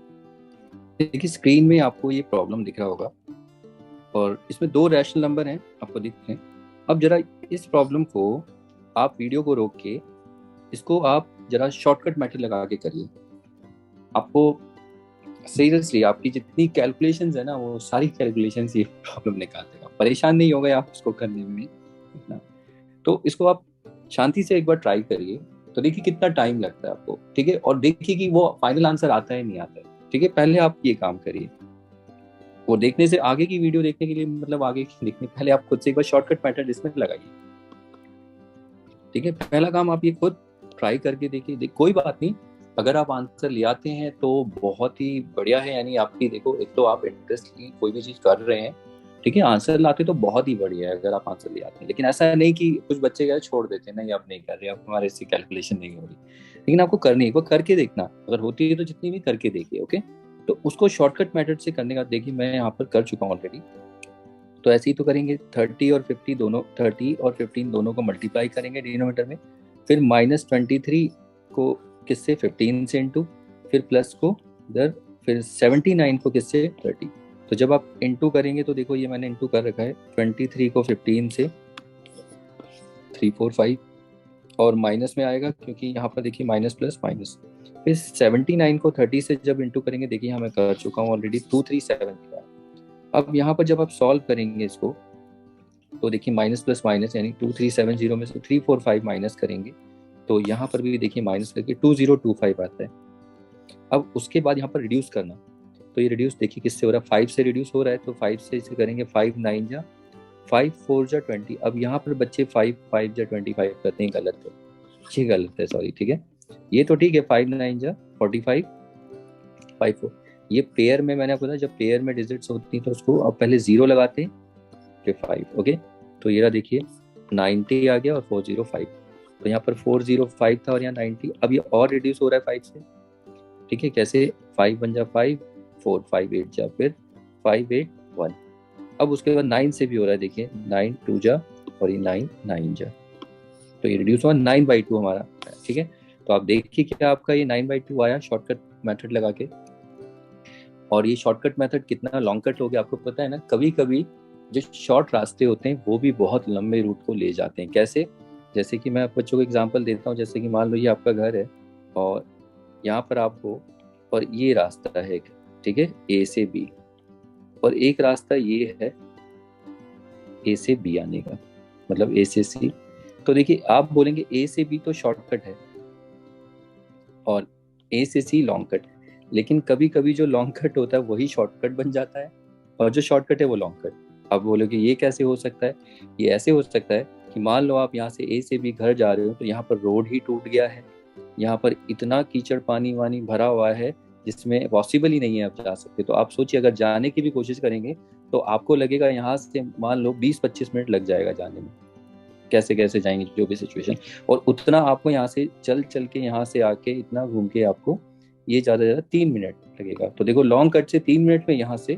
देखिए स्क्रीन में आपको ये प्रॉब्लम दिख रहा होगा, और इसमें 2 रैशनल नंबर हैं आपको दिख रहे हैं। अब जरा इस प्रॉब्लम को आप वीडियो को रोक के इसको आप जरा शॉर्टकट मेथड लगा के करिए, आपको सीरियसली आपकी जितनी कैलकुलेशंस है ना वो सारी कैलकुलेशंस ये प्रॉब्लम निकाल देगा। परेशान नहीं हो गए आप उसको करने में ना, तो इसको आप शांति से एक बार ट्राई करिए, तो देखिए कितना टाइम लगता है आपको, ठीक है। और देखिए कि वो फाइनल आंसर आता है नहीं आता है, ठीक है। पहले आप ये काम करिए, वो देखने से आगे की वीडियो देखने के लिए, मतलब आगे देखने पहले आप खुद से एक बार शॉर्टकट मेथड इसमें लगाइए, ठीक है। पहला काम आप ये खुद ट्राई करके देखिए, कोई बात नहीं, अगर आप आंसर ले आते हैं तो बहुत ही बढ़िया है, यानी आपकी देखो एक तो आप इंटरेस्टली कोई भी चीज कर रहे हैं, ठीक है। आंसर लाते तो बहुत ही बढ़िया है अगर आप आंसर ले आते हैं, लेकिन ऐसा नहीं कि कुछ बच्चे क्या छोड़ देते हैं, नहीं आप नहीं कर रहे, आप हमारे इससे कैलकुलेशन नहीं हो रही, लेकिन आपको करनी है, वो करके देखना, अगर होती है तो जितनी भी करके देखिए, ओके। तो उसको शॉर्टकट मेथड से करने का देखिए मैं यहाँ पर कर चुका हूँ ऑलरेडी। तो ऐसे ही तो करेंगे, 30 और 50 दोनों, 30 और 15 दोनों को मल्टीप्लाई करेंगे डिनोमिनेटर में, फिर -23 को किससे 15 से इंटू, फिर प्लस को इधर, फिर 79 को किससे 30। तो जब आप इंटू करेंगे तो देखो ये मैंने इंटू कर रखा है, 23 को 15 से 3 4 5, और माइनस में आएगा क्योंकि यहाँ पर देखिए माइनस प्लस माइनस, फिर 79 को 30 से जब इंटू करेंगे, देखिए मैं कर चुका हूँ ऑलरेडी 237। अब यहाँ पर जब आप सॉल्व करेंगे इसको तो देखिए माइनस प्लस माइनस यानी 2370 में से 345 माइनस करेंगे तो यहाँ पर भी देखिए माइनस करके 2025 आता है। अब उसके बाद यहाँ पर रिड्यूस करना, तो ये रिड्यूस देखिए किससे हो रहा है, 5 से रिड्यूस हो रहा है, तो 5 से इसे करेंगे, 5 9 जा 5 4 जा 20। अब यहाँ पर बच्चे 5 5 जा 25 करते हैं, गलत है, ये गलत है, सॉरी, ठीक है। ये तो ठीक है, 5 9 जा 45 5 4, ये पेयर में मैंने आपको बताया जब पेयर में डिजिट्स होती हैं तो उसको अब पहले 0 लगाते हैं फिर 5, ओके। तो ये रहा देखिए 90 आ गया और 405, तो यहाँ पर 405 था और यहाँ 90। अब ये और रिड्यूस हो रहा है 5 से, ठीक है। कैसे, 5 1 जा 5 4 5 8 जा फिर 5 8 1। अब उसके बाद 9 से भी हो रहा है, देखिए 9 2 जा और ये 9 9 जा, तो ये रिड्यूस हुआ 9/2 हमारा, ठीक है। तो आप देखिए क्या आपका ये 9/2 आया शॉर्टकट मेथड लगा के। और ये शॉर्टकट मेथड कितना लॉन्ग कट हो गया आपको पता है ना। कभी कभी जो शॉर्ट रास्ते होते हैं वो भी बहुत लंबे रूट को ले जाते हैं। कैसे, जैसे कि मैं बच्चों को एग्जांपल देता हूँ, जैसे कि मान लो ये आपका घर है और यहाँ पर आपको, और ये रास्ता है, ठीक है, ए से बी, और एक रास्ता ये है ए से बी आने का, मतलब ए से सी। तो देखिए आप बोलेंगे ए से बी तो शॉर्टकट है और ए से सी लॉन्ग कट, लेकिन कभी कभी जो लॉन्ग कट होता है वही शॉर्टकट बन जाता है और जो शॉर्टकट है वो लॉन्ग कट। आप बोलोगे ये कैसे हो सकता है, ये ऐसे हो सकता है कि मान लो आप यहाँ से ए से बी घर जा रहे हो तो यहाँ पर रोड ही टूट गया है, यहाँ पर इतना कीचड़ पानी वानी भरा हुआ है जिसमें पॉसिबल ही नहीं है आप जा सकते। तो आप सोचिए अगर जाने की भी कोशिश करेंगे तो आपको लगेगा यहाँ से मान लो 20-25 मिनट लग जाएगा जाने में, कैसे कैसे जाएंगे जो भी सिचुएशन, और उतना आपको यहाँ से चल चल के यहाँ से आके इतना घूम के आपको ये ज़्यादा से ज़्यादा 3 मिनट लगेगा। तो देखो लॉन्ग कट से 3 मिनट में यहाँ से,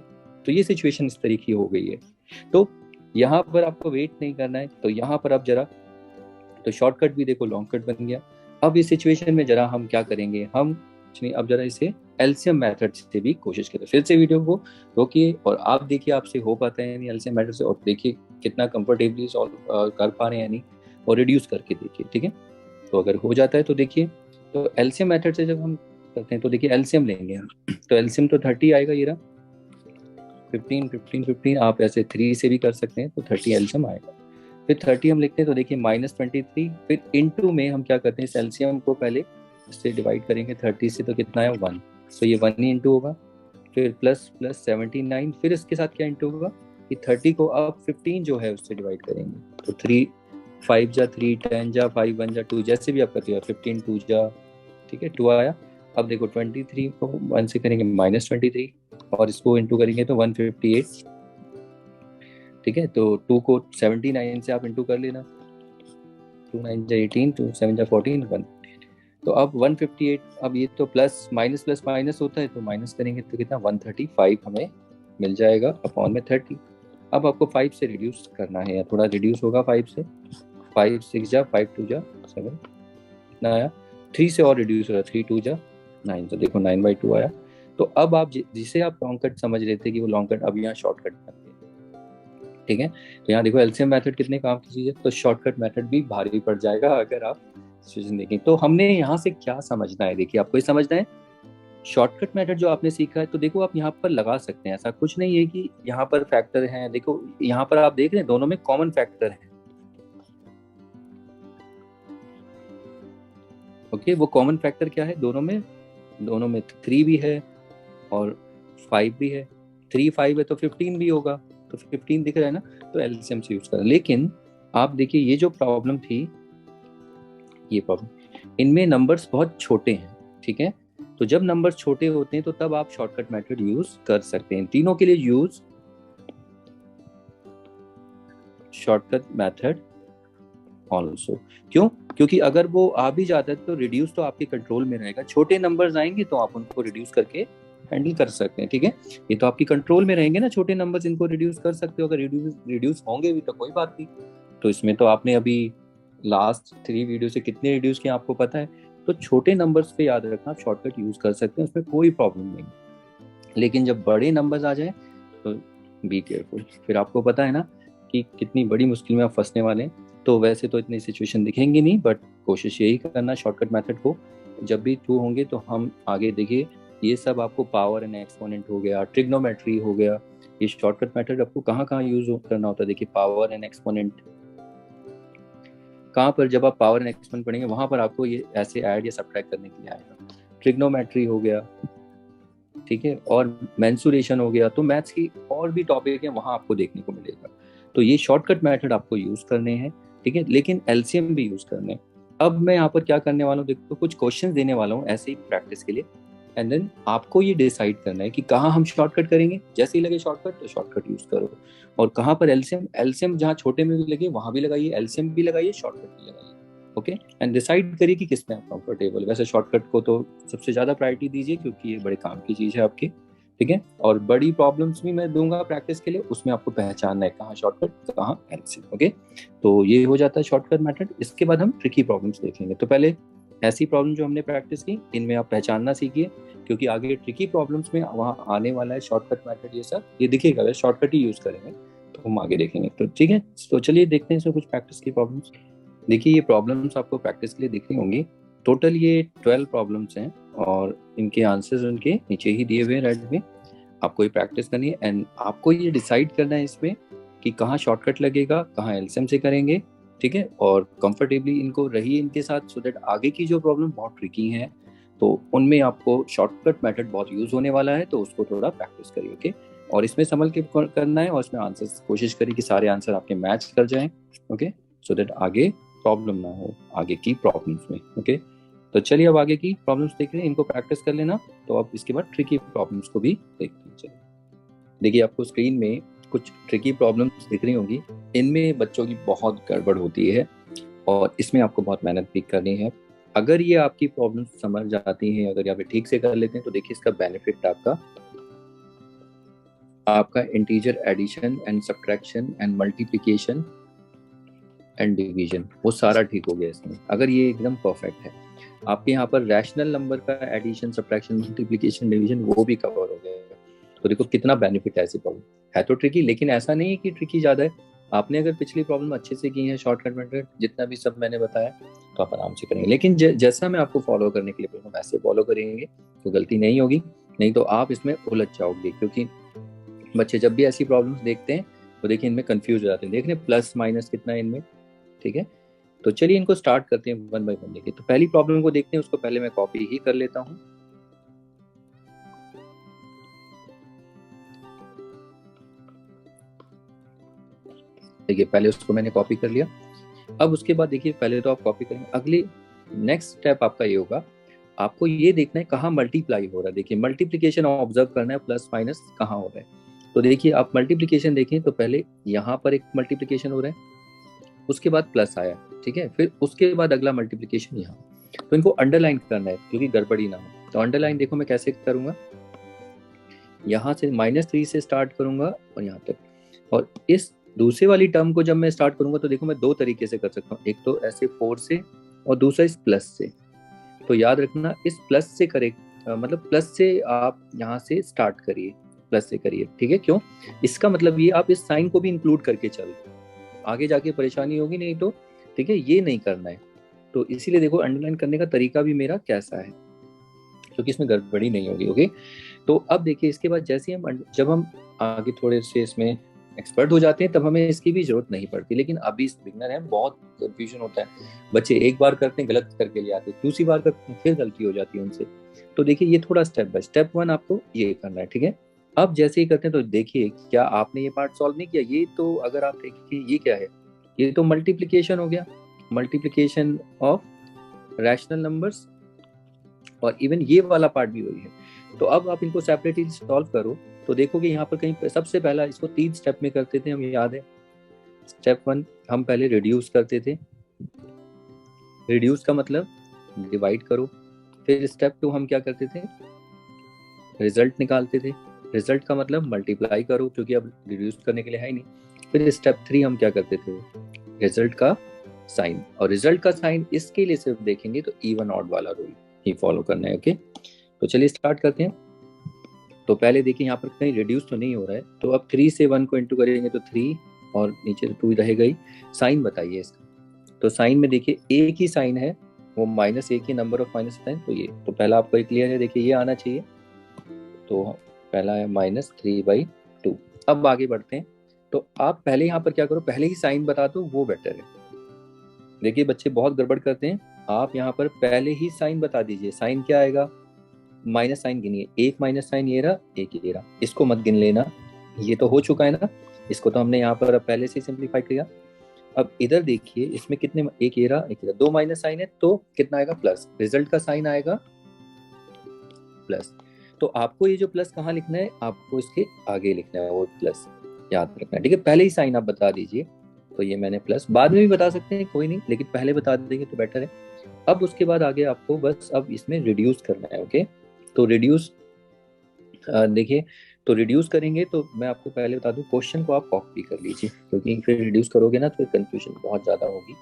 तो ये सिचुएशन इस तरीके की हो गई है। तो यहाँ पर आपको वेट नहीं करना है, तो यहाँ पर आप जरा, तो शॉर्टकट भी देखो लॉन्ग कट बन गया। अब इस सिचुएशन में जरा हम क्या करेंगे, हम अब जरा इसे एलसीएम मेथड से भी कोशिश करें। फिर से वीडियो को रोकिए और आप देखिए आपसे हो पाता है नहीं एलसीएम मेथड से, और देखिए कितना कंफर्टेबली सॉल्व कर पा रहे हैं नहीं, और रिड्यूस करके देखिए, ठीक है। तो अगर हो जाता है तो देखिए, तो एलसीएम मेथड से जब हम करते हैं तो देखिए एलसीएम लेंगे हम, तो एलसीएम तो 30 आएगा, ये रहा 15 15 15, आप ऐसे 3 से भी कर सकते हैं तो 30 एलसीएम आएगा। फिर 30 हम लिखते हैं तो देखिए -23, फिर इनटू में हम क्या करते हैं, इस एलसीएम को पहले इससे डिवाइड करेंगे 30 से, तो कितना है 1, तो ये 1 ही इंटू होगा, फिर प्लस 79, फिर इसके साथ क्या इंटू होगा कि 30 को अब 15 जो है उससे डिवाइड करेंगे, तो 3 5 जा 3 10 जा 5 1 जा 2, जैसे भी आप करते हो, 15 2 जा, ठीक है 2 आया। अब देखो 23 को 1 से करेंगे -23 और इसको इंटू करेंगे तो 158, ठीक है। तो 2 को 79 से आप इंटू कर लेना, 2 9 जा 18, 2 7 जा 14, 1, तो अब 158। अब ये तो प्लस माइनस होता है, तो माइनस करेंगे तो कितना 135 हमें मिल जाएगा अपॉन में 30। अब आपको 5 से रिड्यूस करना है, या थोड़ा रिड्यूस होगा 5 से, 5 6 जा 5 2 जा 7, कितना आया, 3 से और रिड्यूस हो रहा है, 3 2 जा 9, तो देखो 9/2 आया। तो अब आप जिसे आप लॉन्ग कट समझ रहे थे कि वो लॉन्ग कट, अब यहाँ शॉर्टकट बन गया, ठीक है। तो यहाँ देखो एलसीएम मेथड कितने काम की चीज़ है, तो शॉर्टकट मेथड भी भारी पड़ जाएगा अगर आप सिचुएशन देखें। तो हमने यहाँ से क्या समझना है, देखिए आपको ये समझना है शॉर्टकट मेथड जो आपने सीखा है, तो देखो आप यहाँ पर लगा सकते हैं, ऐसा कुछ नहीं है कि यहाँ पर फैक्टर हैं। देखो यहाँ पर आप देख रहे हैं दोनों में कॉमन फैक्टर है। ओके, वो कॉमन फैक्टर क्या है दोनों में? दोनों में 3 भी है और 5 भी है। 3 5 है तो 15 भी होगा, तो 15 दिख रहा है ना, तो एलसीएम से यूज करें। लेकिन आप देखिए ये जो प्रॉब्लम थी, ये प्रॉब्लम, इनमें नंबर्स बहुत छोटे हैं, ठीक है। तो जब नंबर्स छोटे होते हैं तो तब आप शॉर्टकट मेथड यूज कर सकते हैं। तीनों के लिए यूज शॉर्टकट मेथड ऑल्सो। क्यों? क्योंकि अगर वो आ भी जाता है तो रिड्यूस तो आपके कंट्रोल में रहेगा। छोटे नंबर्स आएंगे तो आप उनको रिड्यूस करके हैंडल कर सकते हैं, ठीक है। ये तो आपकी कंट्रोल में रहेंगे ना छोटे नंबर्स, इनको रिड्यूस कर सकते हो। अगर रिड्यूस होंगे भी तो कोई बात नहीं। तो इसमें तो आपने अभी लास्ट 3 वीडियो से कितने रिड्यूस किए आपको पता है। तो छोटे नंबर्स पे याद रखना, आप शॉर्टकट यूज कर सकते हैं, उसमें कोई प्रॉब्लम नहीं। लेकिन जब बड़े नंबर्स आ जाए तो बी केयरफुल, फिर आपको पता है ना कि कितनी बड़ी मुश्किल में आप फंसने वाले हैं। तो वैसे तो इतनी सिचुएशन दिखेंगी नहीं, बट कोशिश यही करना शॉर्टकट मेथड को जब भी ट्रू होंगे तो हम आगे देखिए ये सब आपको पावर एंड एक्सपोनेंट हो गया, ट्रिग्नोमेट्री हो गया, ये शॉर्टकट मेथड आपको कहाँ कहाँ यूज करना होता है। देखिए पावर एंड एक्सपोनेंट कहाँ पर, जब आप पावर एंड एक्सपोनेंट पढ़ेंगे वहां पर आपको ये ऐसे ऐड या सब्ट्रैक्ट करने के लिए आएगा। ट्रिग्नोमेट्री हो गया, ठीक है, और मेंसुरेशन हो गया। तो मैथ्स की और भी टॉपिक है वहां आपको देखने को मिलेगा। तो ये शॉर्टकट मेथड आपको यूज करने हैं, ठीक है, लेकिन एलसीएम भी यूज करने हैं। अब मैं यहाँ पर क्या करने वाला हूँ, देखो कुछ क्वेश्चंस देने वाला हूँ ऐसे ही प्रैक्टिस के लिए, एंड देन आपको ये डिसाइड करना है कि कहाँ हम शॉर्टकट करेंगे। जैसे ही लगे शॉर्टकट तो शॉर्टकट यूज करो, और कहाँ पर एलसीएम, एलसीएम जहाँ छोटे में भी लगे वहां भी लगाइए, एलसीएम भी लगाइए, शॉर्टकट भी लगाइए। ओके, एंड डिसाइड करिए कि किस में आप कंफर्टेबल। वैसे शॉर्टकट को तो सबसे ज्यादा प्रायोरिटी दीजिए क्योंकि ये बड़े काम की चीज है आपकी, ठीक है। और बड़ी प्रॉब्लम्स भी मैं दूंगा प्रैक्टिस के लिए, उसमें आपको पहचानना है कहाँ शॉर्टकट कहाँ एलसीएम। ओके, तो ये हो जाता है शॉर्टकट मेथड। इसके बाद हम ट्रिकी प्रॉब्लम्स देखेंगे। तो पहले ऐसी प्रॉब्लम जो हमने प्रैक्टिस की इनमें आप पहचानना सीखिए, क्योंकि आगे ट्रिकी प्रॉब्लम्स में वहाँ आने वाला है शॉर्टकट मेथड, ये सब ये दिखेगा। अगर शॉर्टकट ही यूज करेंगे तो हम आगे देखेंगे। तो ठीक है, तो चलिए देखते हैं इसमें कुछ प्रैक्टिस की प्रॉब्लम्स। देखिए ये प्रॉब्लम्स आपको प्रैक्टिस के लिए दिख रही होंगी। टोटल ये 12 प्रॉब्लम्स हैं और इनके आंसर्स उनके नीचे ही दिए हुए हैं रेड में। आपको ये प्रैक्टिस करनी है एंड आपको ये डिसाइड करना है इसमें कि कहाँ शॉर्टकट लगेगा, कहाँ एलसीएम से करेंगे, ठीक है। और कंफर्टेबली इनको रहिए इनके साथ, सो दैट आगे की जो प्रॉब्लम बहुत ट्रिकी है तो उनमें आपको शॉर्टकट मेथड बहुत यूज होने वाला है, तो उसको थोड़ा प्रैक्टिस करिए। ओके, और इसमें संभल के करना है और इसमें आंसर कोशिश करिए कि सारे आंसर आपके मैच कर जाएं। ओके, सो दैट आगे प्रॉब्लम ना हो आगे की प्रॉब्लम्स में। ओके, तो चलिए अब आगे की प्रॉब्लम्स देख रहे हैं, इनको प्रैक्टिस कर लेना। तो अब इसके बाद ट्रिकी प्रॉब्लम्स को भी देखते हैं। चलिए देखिए आपको स्क्रीन में कुछ ट्रिकी प्रॉब्लम्स दिख रही होंगी। इनमें बच्चों की बहुत गड़बड़ होती है और इसमें आपको बहुत मेहनत भी करनी है। अगर ये आपकी प्रॉब्लम समझ जाती हैं, अगर यहाँ पे ठीक से कर लेते हैं तो देखिए इसका बेनिफिट आपका integer addition and subtraction and multiplication and division वो सारा ठीक हो गया इसमें। अगर ये एकदम परफेक्ट है, आपके यहाँ पर रैशनल नंबर का एडिशन सब्ट्रैक्शन मल्टीप्लिकेशन डिवीजन वो भी कवर हो गया। तो देखो कितना बेनिफिट है ऐसी प्रॉब्लम। है तो ट्रिकी, लेकिन ऐसा नहीं है कि ट्रिकी ज्यादा है। आपने अगर पिछली प्रॉब्लम अच्छे से की है शॉर्टकट मेथड जितना भी सब मैंने बताया तो आप आराम से करेंगे। लेकिन जैसा मैं आपको फॉलो करने के लिए बोलूँ वैसे फॉलो करेंगे तो गलती नहीं होगी, नहीं तो आप इसमें उलझ जाओगे। क्योंकि बच्चे जब भी ऐसी प्रॉब्लम्स देखते हैं तो देखिए इनमें कंफ्यूज हो जाते हैं। देख रहे प्लस माइनस कितना है इनमें, ठीक है। तो चलिए इनको स्टार्ट करते हैं वन बाय वन देखिए। तो पहली प्रॉब्लम को देखते हैं, उसको पहले मैं कॉपी ही कर लेता हूँ। देखिए पहले उसको मैंने कॉपी कर लिया। अब उसके बाद देखिए पहले तो आप कॉपी करेंगे, अगली नेक्स्ट स्टेप आपका ये होगा, आपको ये देखना है कहाँ मल्टीप्लाई हो रहा है। देखिए मल्टीप्लिकेशन ऑब्जर्व करना है, प्लस माइनस कहाँ हो रहा है। तो देखिए आप मल्टीप्लिकेशन देखें तो पहले यहाँ पर एक मल्टीप्लिकेशन हो रहा है, उसके बाद प्लस आया, ठीक है, फिर उसके बाद अगला मल्टीप्लिकेशन यहाँ। तो इनको अंडरलाइन करना है क्योंकि गड़बड़ी ना हो। तो अंडरलाइन देखो मैं कैसे करूंगा, यहाँ से -3 से स्टार्ट करूंगा और यहाँ तक। और इस दूसरे वाली टर्म को जब मैं स्टार्ट करूंगा तो देखो मैं दो तरीके से कर सकता हूँ, एक तो ऐसे 4 से और दूसरा इस प्लस से। तो याद रखना इस प्लस से करे, मतलब प्लस से आप यहाँ से स्टार्ट करिए, प्लस से करिए, ठीक है। क्यों? इसका मतलब ये आप इस साइन को भी इंक्लूड करके चलो, आगे जाके परेशानी होगी नहीं तो, ठीक है, ये नहीं करना है। तो तो इसीलिए देखो अंडरलाइन करने का तरीका भी मेरा कैसा है, क्योंकि इसमें गड़बड़ी नहीं होगी। ओके, तो अब देखिए इसके बाद जैसे जब हम आगे थोड़े से इसमें एक्सपर्ट हो जाते हैं तब हमें इसकी भी जरूरत नहीं पड़ती, लेकिन अभी बिगिनर है, बहुत कंफ्यूजन होता है। बच्चे एक बार करते हैं गलत करके ले आते हैं, दूसरी बार करते हैं फिर गलती हो जाती है उनसे। तो देखिए ये थोड़ा स्टेप बाय स्टेप 1 आपको ये करना है, ठीक है। अब जैसे ही करते हैं तो देखिए क्या आपने ये पार्ट सॉल्व नहीं किया, ये तो अगर आप देखिए ये क्या है, ये तो मल्टीप्लीकेशन हो गया, मल्टीप्लीकेशन ऑफ रैशनल नंबर्स, और इवन ये वाला पार्ट भी वही है। तो अब आप इनको सेपरेटली सॉल्व करो तो देखोगे यहाँ पर कहीं सबसे पहला इसको 3 स्टेप में करते थे हम, याद है। स्टेप 1 हम पहले रिड्यूस करते थे, रिड्यूस का मतलब डिवाइड करो। फिर स्टेप 2 हम क्या करते थे, रिजल्ट निकालते थे, रिजल्ट का मतलब मल्टीप्लाई करो, क्योंकि अब रिड्यूस करने के लिए है ही नहीं। फिर स्टेप 3 हम क्या करते थे, रिजल्ट का साइन, और रिजल्ट का साइन इसके लिए सिर्फ देखेंगे तो इवन ऑड वाला रूल ही फॉलो करना है। ओके, तो चलिए स्टार्ट करते हैं। तो पहले देखिए यहाँ पर कहीं रिड्यूस तो नहीं हो रहा है, तो अब 3 से 1 को इंटू करेंगे तो 3 और नीचे 2 रहेगा ही। साइन बताइए इसका, तो साइन में देखिए एक ही साइन है, वो माइनस एक ही नंबर ऑफ माइनस साइन, तो ये तो पहला आपको क्लियर है, देखिए ये आना चाहिए। तो पहला है -3/2। अब आगे बढ़ते हैं, तो आप पहले यहाँ पर क्या करो, पहले ही साइन बता दो, वो बेटर है। देखिए बच्चे बहुत गड़बड़ करते हैं, आप यहाँ पर पहले ही साइन बता दीजिए। साइन क्या आएगा, माइनस साइन गिनिए, एक माइनस साइन ये रहा, एक ये रहा, इसको मत गिन लेना, ये तो हो चुका है ना, इसको तो हमने यहाँ पर पहले से सिंप्लीफाई किया। अब इधर देखिए इसमें कितने, एक ये रहा, एक ये रहा, 2 माइनस साइन है तो कितना आएगा, प्लस, रिजल्ट का साइन आएगा प्लस। तो आपको ये जो प्लस कहाँ लिखना है, आपको इसके आगे लिखना है वो प्लस, याद रखना है, ठीक है। पहले ही साइन आप बता दीजिए, तो ये मैंने प्लस, बाद में भी बता सकते हैं कोई नहीं, लेकिन पहले बता देंगे तो बेटर है। अब उसके बाद आगे आपको बस अब इसमें रिड्यूस करना है। ओके, तो रिड्यूस देखिए, तो रिड्यूस करेंगे तो मैं आपको पहले बता दूं, क्वेश्चन को आप कॉपी कर लीजिए, क्योंकि फिर रिड्यूस करोगे ना तो कंफ्यूजन बहुत ज्यादा होगी।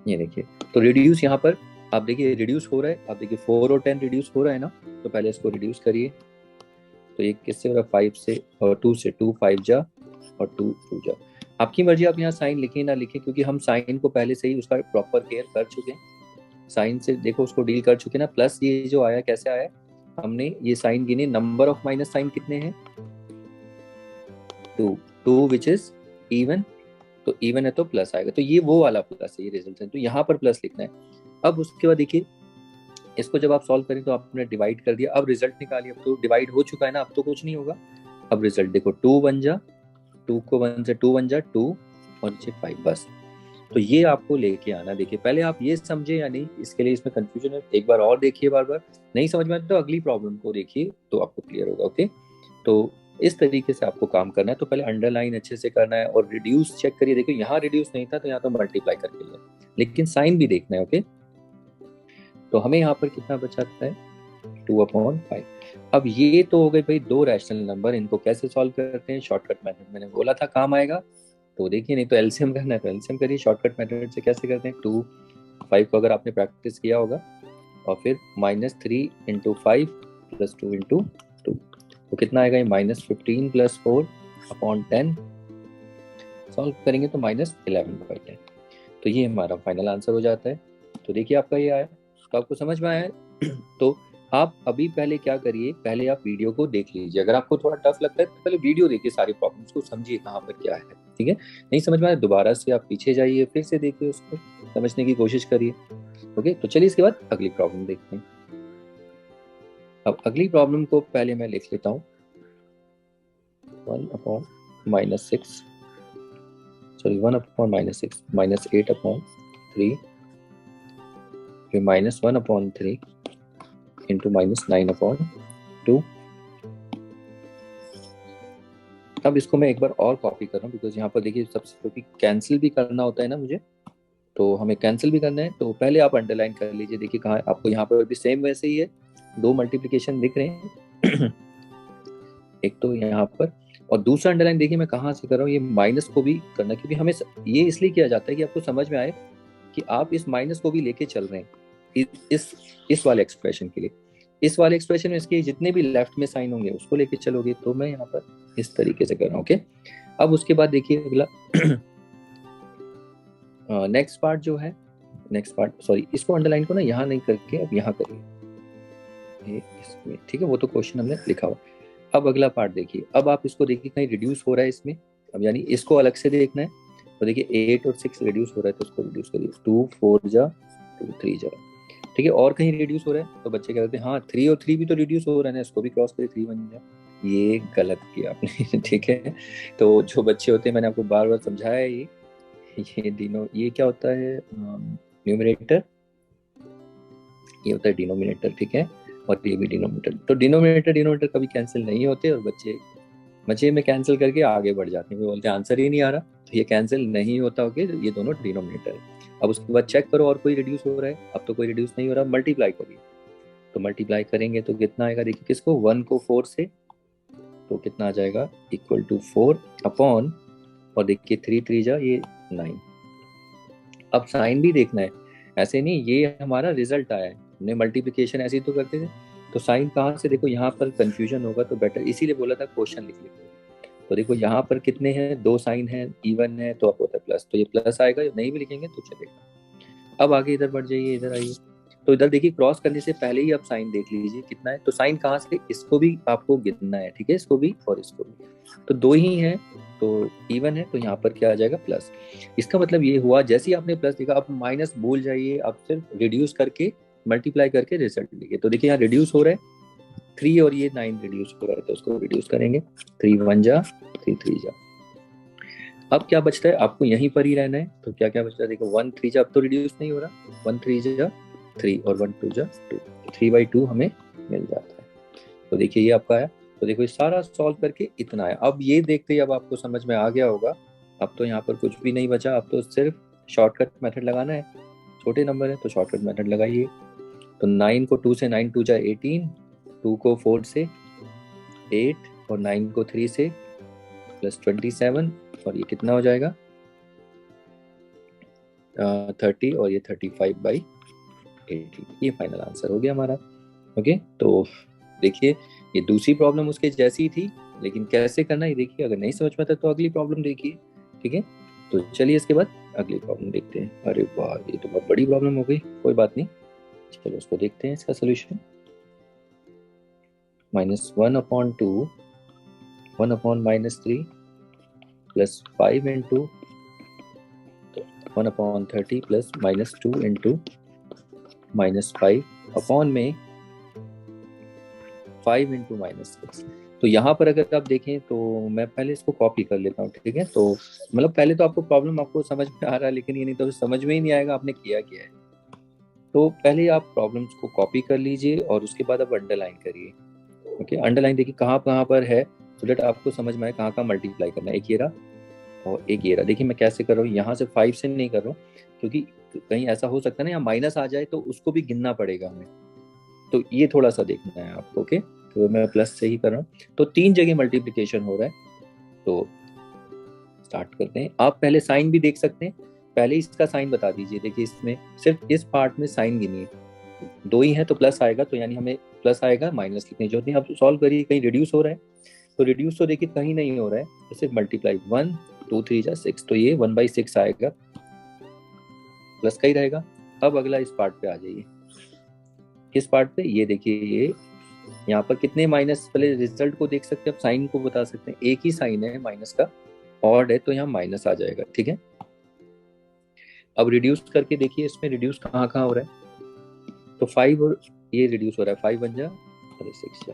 ये देखिए, तो रिड्यूस यहाँ पर आप देखिए रिड्यूस हो रहा है, आप देखिए 4 और 10 रिड्यूस हो रहा है ना, तो पहले इसको रिड्यूस करिए। तो ये किससे हो रहा है, 5 से और 2 से, 2 5 जा और 2 2 जा। आपकी मर्जी, आप यहाँ साइन लिखें ना लिखें, क्योंकि हम साइन को पहले से ही उसका प्रॉपर केयर कर चुके हैं, साइन से देखो उसको डील कर चुके ना। प्लस ये जो आया कैसे आया, हमने ये साइन गिने, नंबर ऑफ माइनस साइन कितने हैं, 2 विच इज इवन, तो इवन है तो प्लस आएगा, तो ये वो वाला प्लस है, ये रिजल्ट है, तो यहाँ पर प्लस लिखना है। अब उसके बाद देखिए इसको जब आप सॉल्व करें तो आपने डिवाइड कर दिया, अब रिजल्ट निकालिए, अब तो डिवाइड हो चुका है ना, अब तो कुछ नहीं होगा। अब रिजल्ट देखो, 2 1 जा, 2 को 1 से 2 1 जा 2 और नीचे 5, बस। तो ये आपको लेके आना। देखिए पहले आप ये समझे या नहीं, इसके लिए इसमें कंफ्यूजन है, एक बार और देखिए, बार बार नहीं समझ में आता तो अगली प्रॉब्लम को देखिए तो आपको क्लियर होगा। ओके, तो इस तरीके से आपको काम करना है। तो पहले अंडरलाइन अच्छे से करना है और रिड्यूस चेक करिए, देखो यहाँ रिड्यूस नहीं था तो यहाँ तो मल्टीप्लाई करके लिया, लेकिन साइन भी देखना है। ओके, तो हमें यहाँ पर कितना बचा है, 2/5। अब ये तो हो गए भाई 2 रैशनल नंबर, इनको कैसे सॉल्व करते हैं, शॉर्टकट मेथड मैंने बोला था काम आएगा, तो देखिए, नहीं तो एलसीएम करना है तो एलसीएम करिए, शॉर्टकट मेथड से कैसे करते हैं, 2 5 को अगर आपने प्रैक्टिस किया होगा, और फिर -3 × 5 + 2 × 2, तो कितना आएगा, ये -15 + 4/10, सॉल्व करेंगे तो -11/10। तो ये हमारा फाइनल आंसर हो जाता है। तो देखिए आपका ये आया, तो आपको समझ में आया है। तो आप अभी पहले क्या करिए, पहले आप वीडियो को देख लीजिए, अगर आपको थोड़ा टफ लगता है तो पहले वीडियो देखिए, सारी प्रॉब्लम्स को समझिए कहाँ पर क्या है, ठीक है। नहीं समझ में आया दोबारा से आप पीछे जाइए, फिर से देखिए, उसको समझने की कोशिश करिए। ओके, तो चलिए इसके बाद अगली प्रॉब्लम देखते हैं। अब अगली प्रॉब्लम को पहले मैं लिख लेता हूँ, 1/-6, सॉरी 1/-6 -8/3, फिर -1/3 into -9/2। अब इसको मैं एक बार और कॉपी कर रहा हूँ, बिकॉज यहाँ पर देखिए सबसे, क्योंकि कैंसिल भी करना होता है ना मुझे, तो हमें कैंसिल भी करना है। तो पहले आप अंडरलाइन कर लीजिए, देखिए कहाँ आपको, यहाँ पर भी सेम वैसे ही है, 2 मल्टीप्लिकेशन दिख रहे हैं एक तो यहाँ पर, और दूसरा अंडरलाइन देखिए मैं कहाँ से कर रहा हूँ, ये माइनस को भी करना, क्योंकि हमें ये इसलिए किया जाता है कि आपको समझ में आए कि आप इस माइनस को भी लेके चल रहे हैं इस वाले एक्सप्रेशन के लिए। इस वाले एक्सप्रेशन में इसके जितने भी लेफ्ट में साइन होंगे उसको लेके चलोगे, तो मैं यहाँ पर इस तरीके से कर रहा हूँ। ओके, अब उसके बाद देखिए अगला नेक्स्ट पार्ट जो है, नेक्स्ट पार्ट सॉरी, इसको अंडरलाइन को ना यहाँ नहीं करके अब यहाँ करिए इसमें, ठीक है, वो तो क्वेश्चन हमने लिखा हुआ। अब अगला पार्ट देखिए, अब आप इसको देखिए कहीं रिड्यूस हो रहा है इसमें, अब यानी इसको अलग से देखना है। तो देखिए 8 और 6 रिड्यूस हो रहा है तो उसको रिड्यूस करिए, 2 4 जा 2 3 जा, ठीक है। और कहीं रिड्यूस हो रहा है तो बच्चे कहते हैं हाँ 3 और 3 भी तो रिड्यूस हो रहा है ना, इसको भी क्रॉस करिए 3 1 जा। ये गलत किया आपने ठीक है। तो जो बच्चे होते हैं, मैंने आपको बार बार समझाया है, ये क्या होता है, न्यूमरेटर, ये होता है डिनोमिनेटर, ठीक है, और ये भी डिनोमिनेटर। तो डिनोमिनेटर कभी कैंसिल नहीं होते और बच्चे मजे में कैंसिल करके आगे बढ़ जाते हैं, बोलते हैं आंसर ही नहीं आ रहा, तो ये कैंसिल नहीं होता होके ये दोनों डिनोमिनेटर है। अब उसके बाद चेक करो और कोई रिड्यूस हो रहा है, अब तो कोई रिड्यूस नहीं हो रहा, मल्टीप्लाई करिए। तो मल्टीप्लाई करेंगे तो कितना आएगा, देखिए किसको, 1 को 4 से, तो कितना आ जाएगा, इक्वल टू 4 अपॉन, और देखिए 3 3 जा ये 9। अब साइन भी देखना है, ऐसे नहीं ये हमारा रिजल्ट आया है, हमने मल्टीप्लिकेशन ऐसे ही तो करते थे, तो साइन कहाँ से, देखो यहाँ पर कंफ्यूजन होगा तो बेटर, इसीलिए बोला था क्वेश्चन लिख लीजिए। तो देखो यहाँ पर कितने हैं, 2 साइन है, इवन है तो अब होता है प्लस, तो ये प्लस आएगा, नहीं भी लिखेंगे तो चलेगा। अब आगे इधर बढ़ जाइए, इधर आइए, तो इधर देखिए क्रॉस करने से पहले ही आप साइन देख लीजिए कितना है, तो साइन कहाँ से, इसको भी आपको गिनना है, ठीक है, इसको भी और इसको भी, तो 2 ही है तो इवन है, तो यहाँ पर क्या आ जाएगा, प्लस। इसका मतलब ये हुआ, जैसे ही आपने प्लस देखा आप माइनस भूल जाइए, आप सिर्फ रिड्यूस करके मल्टीप्लाई करके रिजल्ट लिखिए। तो देखिए यहाँ रिड्यूस हो रहा है 3 और ये 9 रिड्यूस हो रहा है, तो उसको रिड्यूस करेंगे, 3 1 जा 3 3 जा। अब क्या बचता है, आपको यहीं पर ही रहना है, तो क्या क्या बचता है, देखो 1 3 जा, अब तो रिड्यूस नहीं हो रहा, 1 3 जा 3 और 1 2 जा 2, 3/2 हमें मिल जाता है। तो देखिए ये आपका है, तो देखो ये सारा सॉल्व करके इतना है। अब ये देखते ही अब आपको समझ में आ गया होगा, अब तो यहाँ पर कुछ भी नहीं बचा, अब तो सिर्फ शॉर्टकट मेथड लगाना है, छोटे नंबर है तो शॉर्टकट मेथड लगाइए। तो 9 को 2 से 9 2 जा 18, 2 को 4 से 8 और 9 को 3 से प्लस 27, और ये कितना हो जाएगा 30 और ये 35/80, ये फाइनल आंसर हो गया हमारा। ओके, तो देखिए ये दूसरी प्रॉब्लम उसके जैसी ही थी, लेकिन कैसे करना है देखिए, अगर नहीं समझ में आता तो अगली प्रॉब्लम देखिए, ठीक है। तो चलिए इसके बाद अगली प्रॉब्लम देखते हैं। अरे वाह, ये तो बहुत बड़ी प्रॉब्लम हो गई, कोई बात नहीं, चलो उसको देखते हैं इसका solution. -1/2 1/-3 plus 5 into 1/30 plus -2 into -5 upon में 5 इंटू -6। तो यहाँ पर अगर आप देखें तो मैं पहले इसको कॉपी कर लेता हूँ, ठीक है। तो मतलब पहले तो आपको प्रॉब्लम आपको समझ में आ रहा है, लेकिन ये नहीं तो समझ में ही नहीं आएगा आपने किया क्या है। तो पहले आप प्रॉब्लम्स को कॉपी कर लीजिए और उसके बाद आप अंडरलाइन करिए। ओके, अंडरलाइन देखिए कहाँ कहाँ पर है, सो दैट आपको समझ में आए कहाँ कहाँ मल्टीप्लाई करना है। एक ये रहा और एक ये रहा। देखिए मैं कैसे कर रहा हूँ, यहाँ से 5 से नहीं कर रहा हूँ, क्योंकि कहीं ऐसा हो सकता है ना यहाँ माइनस आ जाए तो उसको भी गिनना पड़ेगा हमें, तो ये थोड़ा सा देखना है आपको। ओके, तो मैं प्लस से ही कर रहा हूँ, तो 3 जगह मल्टीप्लिकेशन हो रहा है। तो स्टार्ट करते हैं। आप पहले साइन भी देख सकते हैं, पहले इसका साइन बता दीजिए। देखिए इसमें सिर्फ इस पार्ट में साइन गिनिए, 2 ही है तो प्लस आएगा, तो यानी हमें प्लस आएगा, माइनस लिखने जो नहीं। अब सॉल्व करिए, कहीं रिड्यूस हो रहा है तो रिड्यूस तो देखिए कहीं नहीं हो रहा है, तो सिर्फ मल्टीप्लाई 1 2 3 जा 6, तो ये 1/6 आएगा, प्लस का ही रहेगा। अब अगला इस पार्ट पे आ जाइए, किस पार्ट पे, ये देखिए ये यहाँ पर कितने माइनस, पहले रिजल्ट को देख सकते हैं, अब साइन को बता सकते हैं। एक ही साइन है माइनस का, ऑड है तो यहाँ माइनस आ जाएगा, ठीक है। अब रिड्यूस करके देखिए इसमें रिड्यूस कहाँ कहाँ हो रहा है, तो 5 और ये रिड्यूस हो रहा है, 5 बन जा अरे 6 जा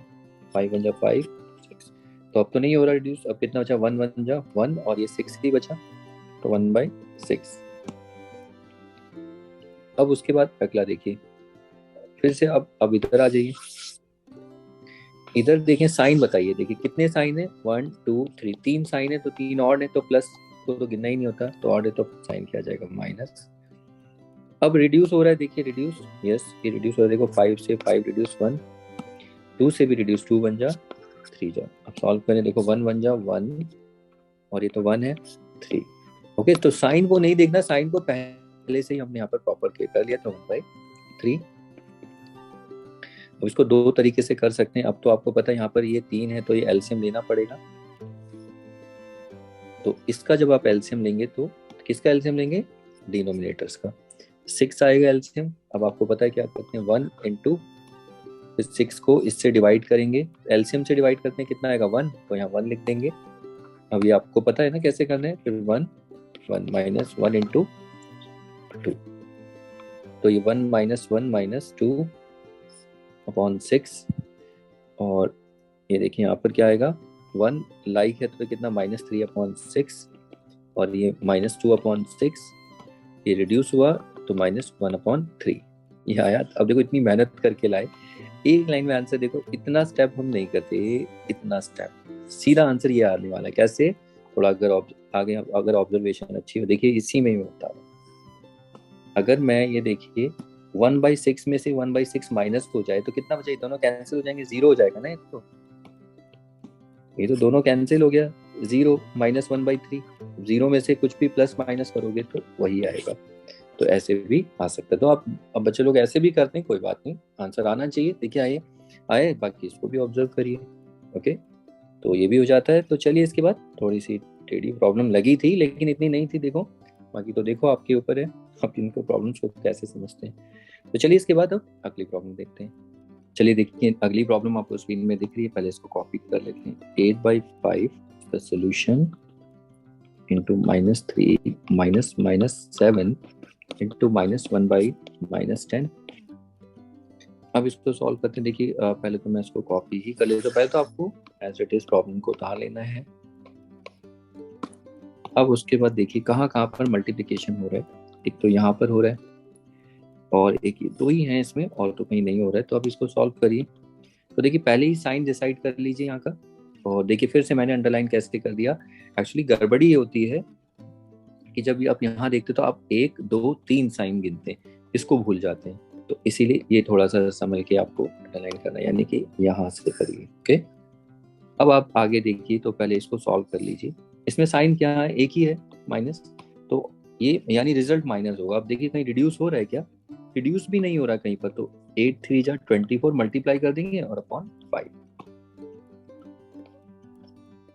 5 बन जा 5 6, तो अब तो नहीं हो रहा रिड्यूस। अब कितना बचा, 1 बन जा 1 और ये 6 ही बचा, तो 1/6। अब उसके बाद अगला देखिए, फिर से अब इधर आ जाइए, इधर देखें साइन बताइए। देखिए कितने साइन है, 1 2 3, 3 साइन है तो 3 ऑड है, तो प्लस को तो गिनना ही नहीं होता, तो ऑड है तो साइन क्या जाएगा, माइनस। अब रिड्यूस हो रहा है, देखिए रिड्यूस, यस ये रिड्यूस हो रहा है, देखो 5 से 5 रिड्यूस 1, 2 से भी रिड्यूस 2 बन जा 3 जा। अब सॉल्व करें, देखो 1 बन जा 1 और ये तो 1 है 3। ओके, तो साइन को नहीं देखना, साइन को पहले से ही हमने यहाँ पर प्रॉपर कर लिया, तो 1/3। अब इसको 2 तरीके से कर सकते हैं। अब तो आपको पता है यहाँ पर ये 3 है तो ये एलसीएम लेना पड़ेगा, तो इसका जब आप एलसीएम लेंगे तो किसका एलसीएम लेंगे, डिनोमिनेटर्स का। 6 आएगा एलसीएम। अब आपको पता है क्या करते हैं, 1 इंटू 6 को इससे डिवाइड करेंगे, एलसीएम से डिवाइड करते हैं, कितना आएगा 1, तो यहाँ 1 लिख देंगे। अब ये आपको पता है ना कैसे करना है, फिर 1 1 माइनस 1 इंटू 2, तो ये 1 माइनस 1 माइनस 2 अपॉन 6, और ये देखिए यहाँ पर क्या आएगा, 1 लाइक है तो कितना -3 अपॉन 6, और ये -2 अपॉन 6, ये रिड्यूस हुआ तो -1 अपॉन 3 ये आया। अब देखो इतनी मेहनत करके लाए, एक लाइन में आंसर देखो, इतना स्टेप हम नहीं करते, इतना स्टेप सीधा आंसर ये आने वाला है। कैसे, थोड़ा अगर आगे अगर ऑब्जर्वेशन अच्छी हो, देखिए इसी में मैं बता रहा हूँ। अगर मैं ये देखिए 1/6 में से 1/6 माइनस हो जाए तो कितना बचा, दोनों कैंसिल हो जाएंगे, 0 हो जाएगा ना, ये तो दोनों कैंसिल हो गया, 0 -1/3, 0 में से कुछ भी प्लस माइनस करोगे तो वही आएगा। तो ऐसे भी आ सकता है। तो आप, अब बच्चे लोग ऐसे भी करते हैं, कोई बात नहीं, आंसर आना चाहिए। देखिए आए, बाकी इसको भी ऑब्जर्व करिए। ओके, तो ये भी हो जाता है। तो चलिए इसके बाद थोड़ी सी टेढ़ी प्रॉब्लम लगी थी, लेकिन इतनी नहीं थी, देखो बाकी तो देखो आपके ऊपर है, आप इनको प्रॉब्लम्स को कैसे समझते हैं। तो चलिए इसके बाद अब अगली प्रॉब्लम देखते हैं। चलिए देखिए अगली प्रॉब्लम आपको स्क्रीन में दिख रही है, पहले इसको कॉपी कर लेते हैं। 8/5 का सोल्यूशन इंटू -3 -7 इंटू -1/-10। अब इसको सॉल्व करते हैं। देखिए पहले तो मैं इसको कॉपी ही कर लेता हूँ, पहले तो आपको एज इट इज प्रॉब्लम को उतार लेना है। अब उसके बाद देखिए कहाँ कहाँ पर मल्टीप्लिकेशन हो रहा है, एक तो यहाँ पर हो रहा है और एक ये दो ही है इसमें, और तो कहीं नहीं हो रहा है। तो अब इसको सॉल्व करिए। तो देखिए पहले ही साइन डिसाइड कर लीजिए यहाँ का, और देखिए फिर से मैंने अंडरलाइन कैसे कर दिया। एक्चुअली गड़बड़ी ये होती है कि जब आप यहाँ देखते तो आप 1 2 3 साइन गिनते हैं, इसको भूल जाते हैं, तो इसीलिए ये थोड़ा सा संभल के आपको अंडरलाइन करना है, यानी कि यहाँ से करिए। ओके, अब आप आगे देखिए, तो पहले इसको सॉल्व कर लीजिए। इसमें साइन क्या है, एक ही है, माइनस, तो ये यानी रिजल्ट माइनस होगा। अब देखिए कहीं रिड्यूस हो रहा है क्या, रिड्यूस भी नहीं हो रहा कहीं पर, तो 8 3 जा 24 मल्टीप्लाई कर देंगे और अपॉन 5।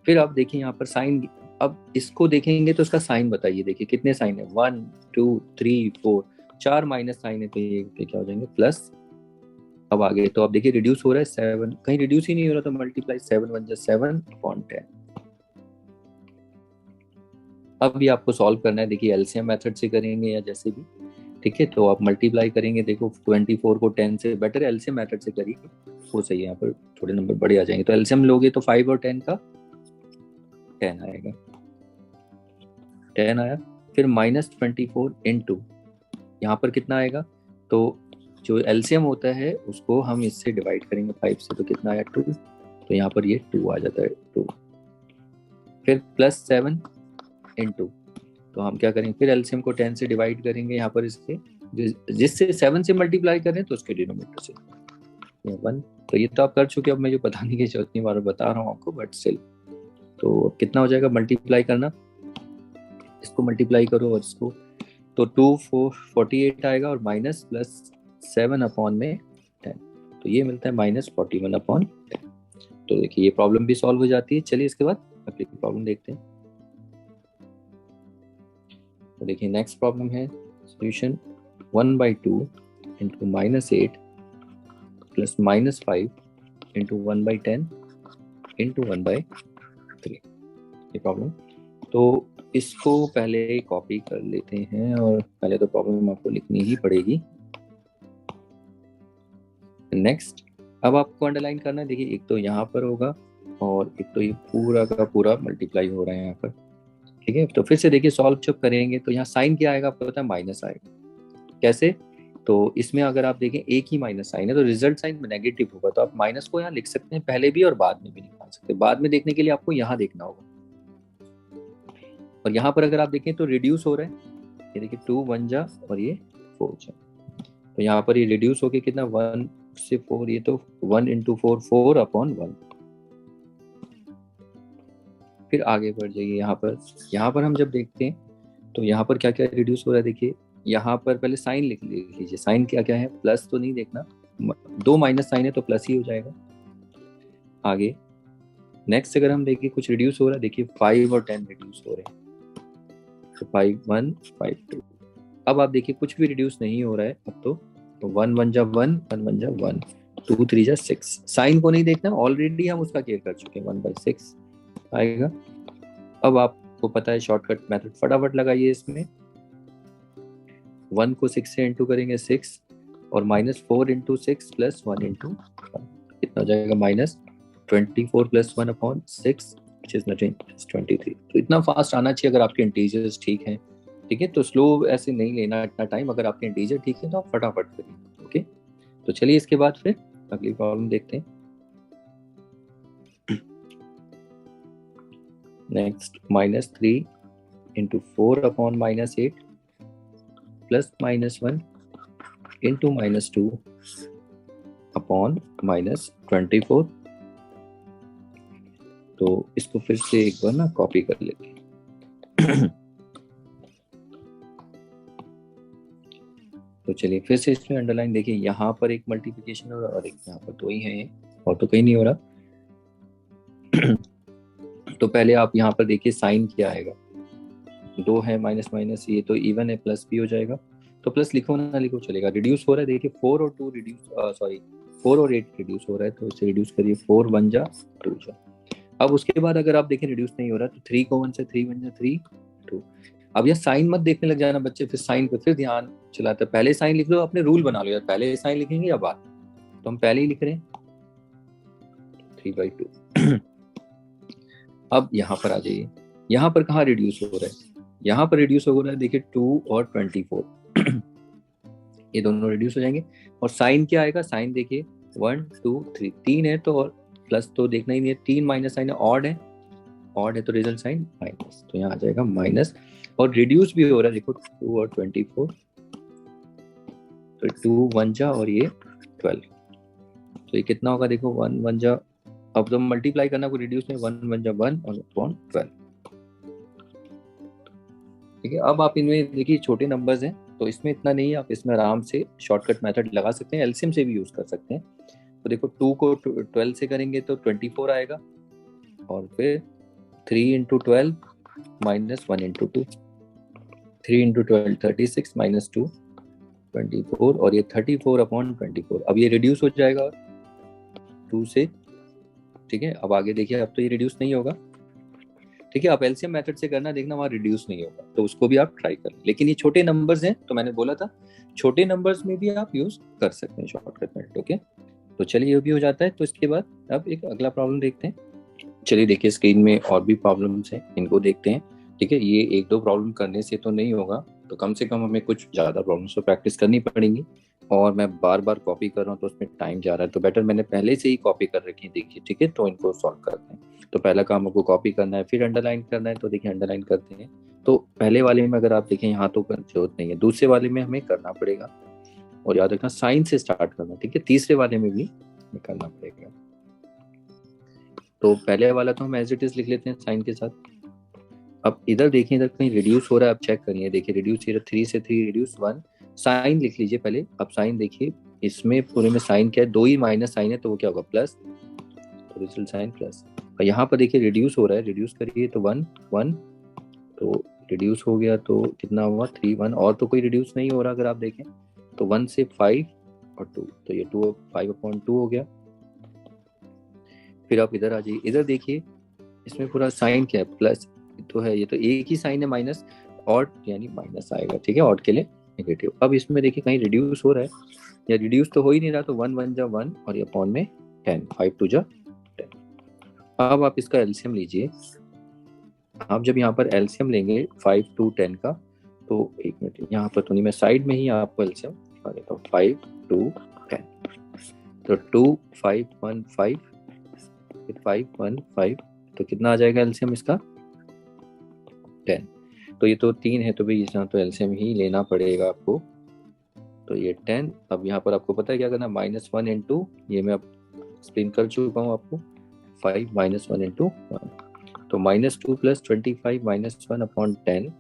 फिर आप देखिए यहाँ पर साइन, अब इसको देखेंगे तो इसका साइन बताइए। देखिए कितने साइन है, 1 2 3 4, 4 माइनस साइन है, तो ये क्या हो जाएंगे, प्लस। अब आगे तो आप देखिए रिड्यूस हो रहा है 7, कहीं रिड्यूस ही नहीं हो रहा, तो मल्टीप्लाई 7 1 7 अपॉन 10। अब भी आपको सॉल्व करना है, देखिए एलसीएम मेथड से करेंगे या जैसे भी, ठीक है। तो आप मल्टीप्लाई करेंगे, देखो 24 को 10 से, बेटर एलसीएम मेथड से करिए, वो सही है, यहाँ पर थोड़े नंबर बड़े आ जाएंगे। तो एलसीएम लोगे तो 5 और 10 का 10 आएगा, 10 आया। फिर -24 इंटू यहाँ पर कितना आएगा, तो जो एलसीएम होता है उसको हम इससे डिवाइड करेंगे 5 से, तो कितना आया 2, तो यहाँ पर ये 2 आ जाता है, 2। फिर +7 इंटू, तो हम क्या करेंगे, फिर एलसीएम को 10 से डिवाइड करेंगे, यहाँ पर इसके जिससे 7 से मल्टीप्लाई करें तो उसके डिनोमिनेटर से 1। तो ये तो आप कर चुके, अब मैं जो बताने की उतनी बार बता रहा हूँ आपको, बट स्टिल। तो कितना हो जाएगा, मल्टीप्लाई करना, इसको मल्टीप्लाई करो और इसको, तो 2 4 48 आएगा, और माइनस प्लस 7 अपॉन में 10, तो ये मिलता है -41 अपॉन 10। तो देखिए ये प्रॉब्लम भी सॉल्व हो जाती है। चलिए इसके बाद अगली प्रॉब्लम देखते हैं। तो देखिए नेक्स्ट प्रॉब्लम है, solution 1/2 into -8 plus -5 into 1/10 into 1/3, ये प्रॉब्लम। तो इसको पहले कॉपी कर लेते हैं, और पहले तो प्रॉब्लम आपको लिखनी ही पड़ेगी। नेक्स्ट, अब आपको अंडरलाइन करना है। देखिए एक तो यहाँ पर होगा, और एक तो ये पूरा का पूरा मल्टीप्लाई हो रहा है यहाँ पर, ठीक है। तो फिर से देखिए सॉल्व जब करेंगे तो यहाँ साइन क्या आएगा, आपको पता है, माइनस आएगा। कैसे, तो इसमें अगर आप देखें एक ही माइनस साइन है, तो रिजल्ट साइन नेगेटिव होगा, तो आप माइनस को यहाँ लिख सकते हैं, पहले भी और बाद में भी निकाल सकते हैं। बाद में देखने के लिए आपको यहाँ देखना होगा, और यहाँ पर अगर आप देखें तो रिड्यूस हो रहा है, ये देखिए 2 1 जा और ये 4 जा, तो यहाँ पर ये रिड्यूस होके कितना, 1 से 4, ये तो 1 इंटू 4 4 अपॉन 1। फिर आगे बढ़ जाइए, यहाँ पर हम जब देखते हैं तो यहाँ पर क्या क्या रिड्यूस हो रहा है। देखिए यहाँ पर पहले साइन लिख लीजिए, साइन क्या क्या है, प्लस तो नहीं देखना, 2 माइनस साइन है तो प्लस ही हो जाएगा। आगे नेक्स्ट अगर हम देखिए कुछ रिड्यूस हो रहा है, देखिए 5 और 10 रिड्यूस हो रहे हैं, तो 5 1 5 2, अब आप देखिए कुछ भी रिड्यूस नहीं हो रहा है अब तो 1 1 जा 1 1 1 जा 1 2 3 जा 6। साइन को नहीं देखना, ऑलरेडी हम उसका केयर कर चुके हैं, 1/6 आएगा। अब आपको पता है शॉर्टकट मेथड, फटाफट लगाइए इसमें। 1 को 6 से इंटू करेंगे 6 और -4 इंटू 6 प्लस 1 इंटू कितना हो जाएगा, -24 प्लस 1/6 which is nothing, 23। तो इतना फास्ट आना चाहिए अगर आपके इंटीजर्स ठीक हैं, ठीक है। तो स्लो ऐसे नहीं लेना इतना टाइम, अगर आपके इंटीजर ठीक है तो आप फटाफट करिए। ओके, तो चलिए इसके बाद फिर अगली प्रॉब्लम देखते हैं। Next -3 into 4/-8 plus -1 into -2 upon -24। तो इसको फिर से एक बार ना कॉपी कर लेते हैं। तो चलिए फिर से इसमें अंडरलाइन देखिए, यहाँ पर एक मल्टीप्लिकेशन हो रहा है और एक यहाँ पर दो ही है, और तो कहीं नहीं हो रहा। तो पहले आप यहाँ पर देखिए साइन क्या आएगा, 2 है माइनस माइनस, ये तो इवन है, प्लस भी हो जाएगा। तो प्लस लिखो ना लिखो चलेगा। रिड्यूस हो रहा है देखिए, 4 और 2 रिड्यूस, सॉरी 4 और 8 रिड्यूस हो रहा है, तो इसे रिड्यूस करिए, 4 1 जा 2 जा। अब उसके बाद अगर आप देखें रिड्यूस नहीं हो रहा तो 3 को 1 से 3 1 जा 3 2। अब यह साइन मत देखने लग जाना बच्चे, फिर साइन पे फिर ध्यान चलाते, पहले साइन लिख लो, अपने रूल बना लो यार, पहले साइन लिखेंगे या बाद। तो हम पहले ही लिख रहे हैं 3/2। अब यहाँ पर आ जाइए, यहाँ पर कहाँ रिड्यूस हो रहा है, यहाँ पर रिड्यूस हो रहा है देखिए 2 और 24। ये दोनों रिड्यूस हो जाएंगे। और साइन क्या आएगा, साइन देखिए 1 2 3, 3 है तो, और प्लस तो देखना ही नहीं है, 3 माइनस साइन है, ऑड है, ऑड है तो रिजल्ट साइन माइनस, तो यहाँ आ जाएगा माइनस। और रिड्यूस भी हो रहा है देखो 2 और 24, तो 2 1 जा और ये 12, तो ये कितना होगा देखो 1 1 जा, अब तो मल्टीप्लाई करना को रिड्यूस में, 1 1 जा 1 और अपॉन 12, ठीक है। अब आप इनमें देखिए छोटे नंबर्स हैं तो इसमें इतना नहीं है, आप इसमें आराम से शॉर्टकट मेथड लगा सकते हैं, एलसीएम से भी यूज कर सकते हैं। तो देखो 2 को 12 से करेंगे तो 24 आएगा, और फिर 3 into 12 minus 1 into 2, 3 into 12 36 minus 2 24, और ये 34/24। अब ये रिड्यूस हो जाएगा 2 से, ठीक है। अब आगे देखिए, अब तो ये रिड्यूस नहीं होगा, ठीक है। आप एलसीएम मेथड से करना, देखना वहाँ रिड्यूस नहीं होगा, तो उसको भी आप ट्राई करें। लेकिन ये छोटे नंबर्स हैं तो मैंने बोला था छोटे नंबर्स में भी आप यूज कर सकते हैं शॉर्टकट मेथड। ओके, तो चलिए ये भी हो जाता है। तो इसके बाद अब एक अगला प्रॉब्लम देखते हैं। चलिए देखिए स्क्रीन में और भी प्रॉब्लम्स हैं, इनको देखते हैं, ठीक है। ये एक दो प्रॉब्लम करने से तो नहीं होगा, तो कम से कम हमें कुछ ज़्यादा प्रॉब्लम्स तो प्रैक्टिस करनी पड़ेंगी। और मैं बार बार कॉपी कर रहा हूँ तो उसमें टाइम जा रहा है, तो बेटर मैंने पहले से ही कॉपी कर रखी है, देखिए, ठीक है। तो इनको सॉल्व करते हैं। तो पहला काम आपको कॉपी करना है, फिर अंडरलाइन करना है। तो देखिए अंडरलाइन करते हैं, तो पहले वाले में अगर आप देखें यहाँ तो जरूरत नहीं है, दूसरे वाले में हमें करना पड़ेगा। और याद रखना साइन से स्टार्ट करना, ठीक है। तीसरे वाले में भी करना पड़ेगा। तो पहले वाला तो हम एज इट इज लिख लेते हैं साइन के साथ। अब इधर देखिए, इधर कहीं रिड्यूस हो रहा है, आप चेक करिए, देखिए रिड्यूस, 3 से 3 रिड्यूस 1, साइन लिख लीजिए पहले। अब साइन देखिए, इसमें पूरे में साइन क्या है, 2 ही माइनस साइन है, तो वो क्या होगा प्लस, तो रिजल्ट साइन प्लस। और यहाँ पर देखिए रिड्यूस हो रहा है, रिड्यूस करिए तो 1 1, तो रिड्यूस हो गया तो कितना हुआ 3 1, और तो कोई रिड्यूस नहीं हो रहा अगर आप देखें तो 1 से 5 और 2, तो ये 2 5/2 हो गया। फिर आप इधर आ जाइए, इधर देखिए इसमें पूरा साइन क्या है, प्लस तो है, ये तो एक ही साइन है माइनस, ऑड यानी माइनस आएगा, ठीक है, ऑड के लिए नेगेटिव। अब इसमें देखिए कहीं रिड्यूस हो रहा है, या रिड्यूस तो हो ही नहीं रहा, तो 1 1 जा 1 और ये अपॉन में 10, 5 2 जा 10। अब आप इसका एलसीएम लीजिए। आप जब यहाँ पर एलसीएम लेंगे 5 2 10 का, तो एक मिनट यहाँ पर तो नहीं, मैं साइड में ही आपको एलसीएम दिखा देता हूँ। 5 2 10, तो 2 5 1 5, 5 1 5, तो कितना आ जाएगा एलसीएम इसका 10। तो ये तो 3 है, तो भाई यहाँ तो एलसीएम ही लेना पड़ेगा आपको, तो ये 10। अब यहाँ पर आपको पता है क्या करना, -1 इंटू, ये मैं एक्सप्लेन कर चुका हूँ आपको, 5 -1 इंटू 1, तो -2 प्लस 25 -1 अपॉन 10।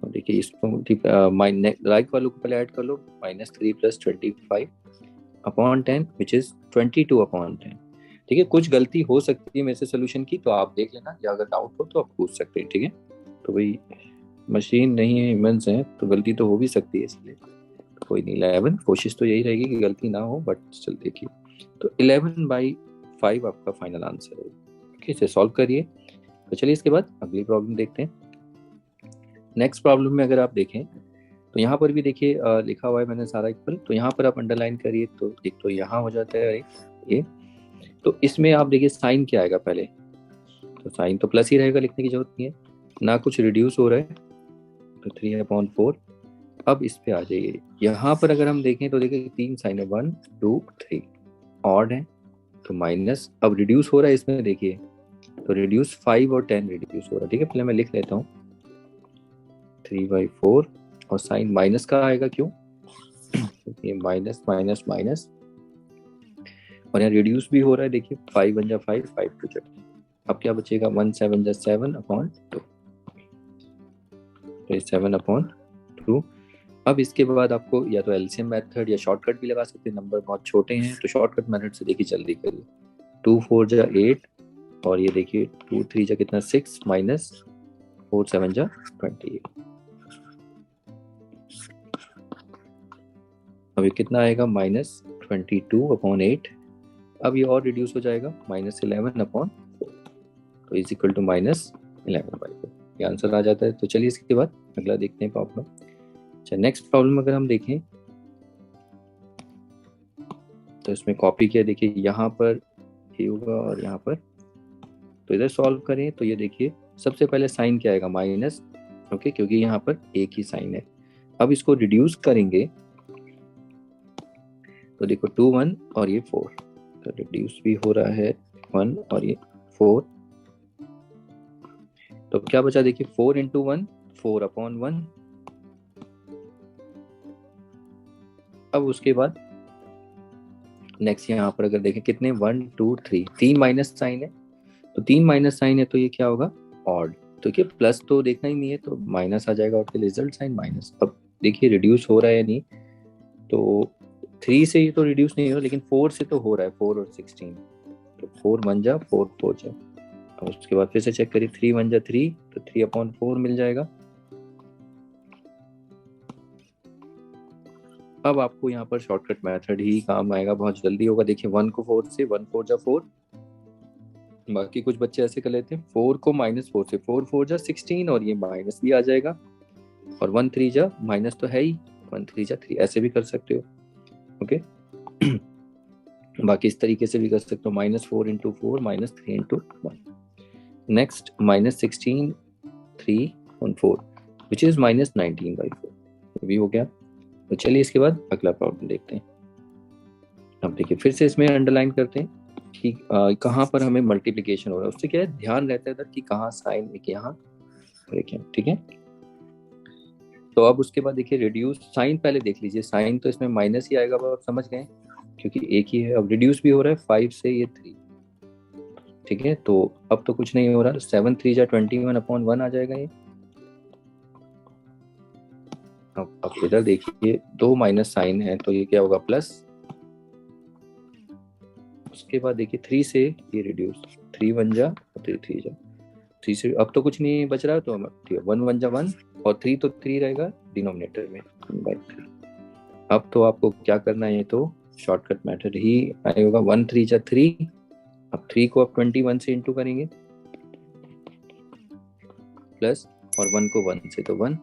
देखिए इसको राइट वालों को पहले ऐड कर लो, -3 प्लस 25 अपॉन 10 विच इज 22/10, ठीक है। कुछ गलती हो सकती है मेरे से सोल्यूशन की, तो आप देख लेना, या अगर डाउट हो तो आप पूछ सकते हैं, ठीक है। तो भाई मशीन नहीं है, ह्यूमंस हैं, तो गलती तो हो भी सकती है, इसलिए कोई नहीं। 11, कोशिश तो यही रहेगी कि गलती ना हो, बट चल देखिए, तो 11/5 आपका फाइनल आंसर है। ओके, इसे सॉल्व करिए। तो चलिए इसके बाद अगली प्रॉब्लम देखते हैं। नेक्स्ट प्रॉब्लम में अगर आप देखें तो यहाँ पर भी देखिए लिखा हुआ है मैंने सारा इक्वल, तो यहाँ पर आप अंडरलाइन करिए, तो एक तो यहाँ हो जाता है ये। तो इसमें आप देखिए साइन क्या आएगा पहले, तो साइन तो प्लस ही रहेगा, लिखने की जरूरत नहीं है, ना कुछ रिड्यूस हो रहा है, तो 3/4। अब इस पे आ जाइए, यहाँ पर अगर हम देखें तो देखिए 3 साइन है, 1 2 3, ऑड है तो माइनस। अब रिड्यूस हो रहा है इसमें देखिए, तो रिड्यूस 5 और 10 रिड्यूस हो रहा है। ठीक है, पहले मैं लिख लेता हूँ 3/4, और साइन माइनस का आएगा, क्यों? ये माइनस माइनस माइनस, और यहाँ रिड्यूस भी हो रहा है देखिए, 5 1 जा 5, 5 2 जा। अब क्या बचेगा, 1 7 जा 7/2, तो 7/2। अब इसके बाद आपको या तो एलसीएम मेथड या शॉर्टकट भी लगा सकते हैं, नंबर बहुत छोटे हैं तो शॉर्टकट मेथड से देखिए जल्दी करिए। 2 4 जा 8, और ये देखिए 2 3 जा कितना 6, माइनस 4 7 जा 28। अब ये कितना आएगा, -22/8। अब ये और रिड्यूस हो जाएगा, -11/4, तो इज इक्वल टू -11/4। ये आंसर आ जाता है। तो चलिए इसके बाद अगला देखते हैं प्रॉब्लम। अच्छा, नेक्स्ट प्रॉब्लम अगर हम देखें तो इसमें कॉपी किया, देखिए यहाँ पर ये होगा और यहाँ पर, तो इधर सॉल्व करें तो ये देखिए सबसे पहले साइन क्या आएगा, माइनस। ओके, क्योंकि यहाँ पर एक ही साइन है। अब इसको रिड्यूस करेंगे तो देखो 2 1 और ये 4, तो रिड्यूस भी हो रहा है 1 और ये 4, तो क्या बचा देखिए 4 × 1 4/1। अब उसके बाद नेक्स्ट यहाँ पर अगर देखें कितने 1 2 3, 3 माइनस साइन है, तो 3 माइनस साइन है तो ये क्या होगा, ऑड। तो क्या प्लस तो देखना ही नहीं है, तो माइनस आ जाएगा, और फिर रिजल्ट साइन माइनस। अब देखिए रिड्यूस हो रहा है या नहीं, तो 3 से ये तो रिड्यूस नहीं हो रहा, लेकिन 4 से तो हो रहा है, 4 और 16, तो 4 1 जा 4 4 जा। और उसके बाद फिर से चेक करिए, 3 1 जा 3, तो 3/4 मिल जाएगा। अब आपको यहाँ पर शॉर्टकट मेथड ही काम आएगा, बहुत जल्दी होगा। देखिए 1 को 4 से, 1 4 जा 4, बाकी कुछ बच्चे ऐसे कर लेते हैं 4 को -4 से, 4 4 जा 16, और ये माइनस भी आ जाएगा, और 1 3 जा माइनस तो है ही, 1 3 जा 3, ऐसे भी कर सकते हो। ओके बाकी इस तरीके से भी कर सकते हो, -4 × 4 -3 × 1। नेक्स्ट -16 3/4 विच इज -19/4, ये भी हो गया। तो चलिए इसके बाद अगला प्रॉब्लम देखते हैं। अब देखिए फिर से इसमें अंडरलाइन करते हैं कि कहाँ पर हमें मल्टीप्लिकेशन हो रहा है, उससे क्या है ध्यान रहता है इधर कि कहाँ साइन एक यहाँ एक यहाँ। ठीक है, तो अब उसके बाद देखिए रिड्यूस साइन पहले देख लीजिए, साइन तो इसमें माइनस ही आएगा, आप समझ गए, क्योंकि एक ही है। अब रिड्यूस भी हो रहा है 5 से ये 3। ठीक है, तो अब तो कुछ नहीं हो रहा, 7 3 जा 21/1 आ जाएगा ये। अब इधर देखिए 2 माइनस साइन है, तो ये क्या होगा, प्लस। उसके बाद देखिए 3 से ये रिड्यूस, 3 1 जा और 3 3 जा, 3 से अब तो कुछ नहीं बच रहा, तो 1 1 जा 1, और 3 तो 3 रहेगा डिनोमिनेटर में 1/3। अब तो आपको क्या करना है, तो शॉर्टकट मेथड ही आएगा, 1 3 जा 3। अब 3 को आप 21 से इंटू करेंगे, प्लस, और 1 को 1 से तो 1,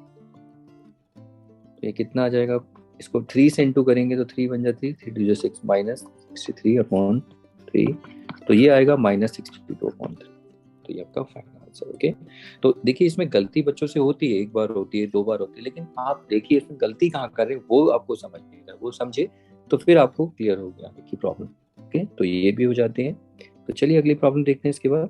तो ये कितना आ जाएगा, इसको 3 से इंटू करेंगे तो 3 1 जा 3, 3 2 जा 6, -63/3, तो ये आएगा -62/3। तो ये आपका फाइनल आंसर। ओके, तो देखिए इसमें गलती बच्चों से होती है, एक बार होती है, 2 बार होती है, लेकिन आप देखिए इसमें गलती कहाँ कर रहे हैं वो आपको समझ नहीं है, वो समझे तो फिर आपको क्लियर हो गया की प्रॉब्लम। ओके, तो ये भी हो जाते हैं। तो चलिए अगली प्रॉब्लम देखते हैं। इसके बाद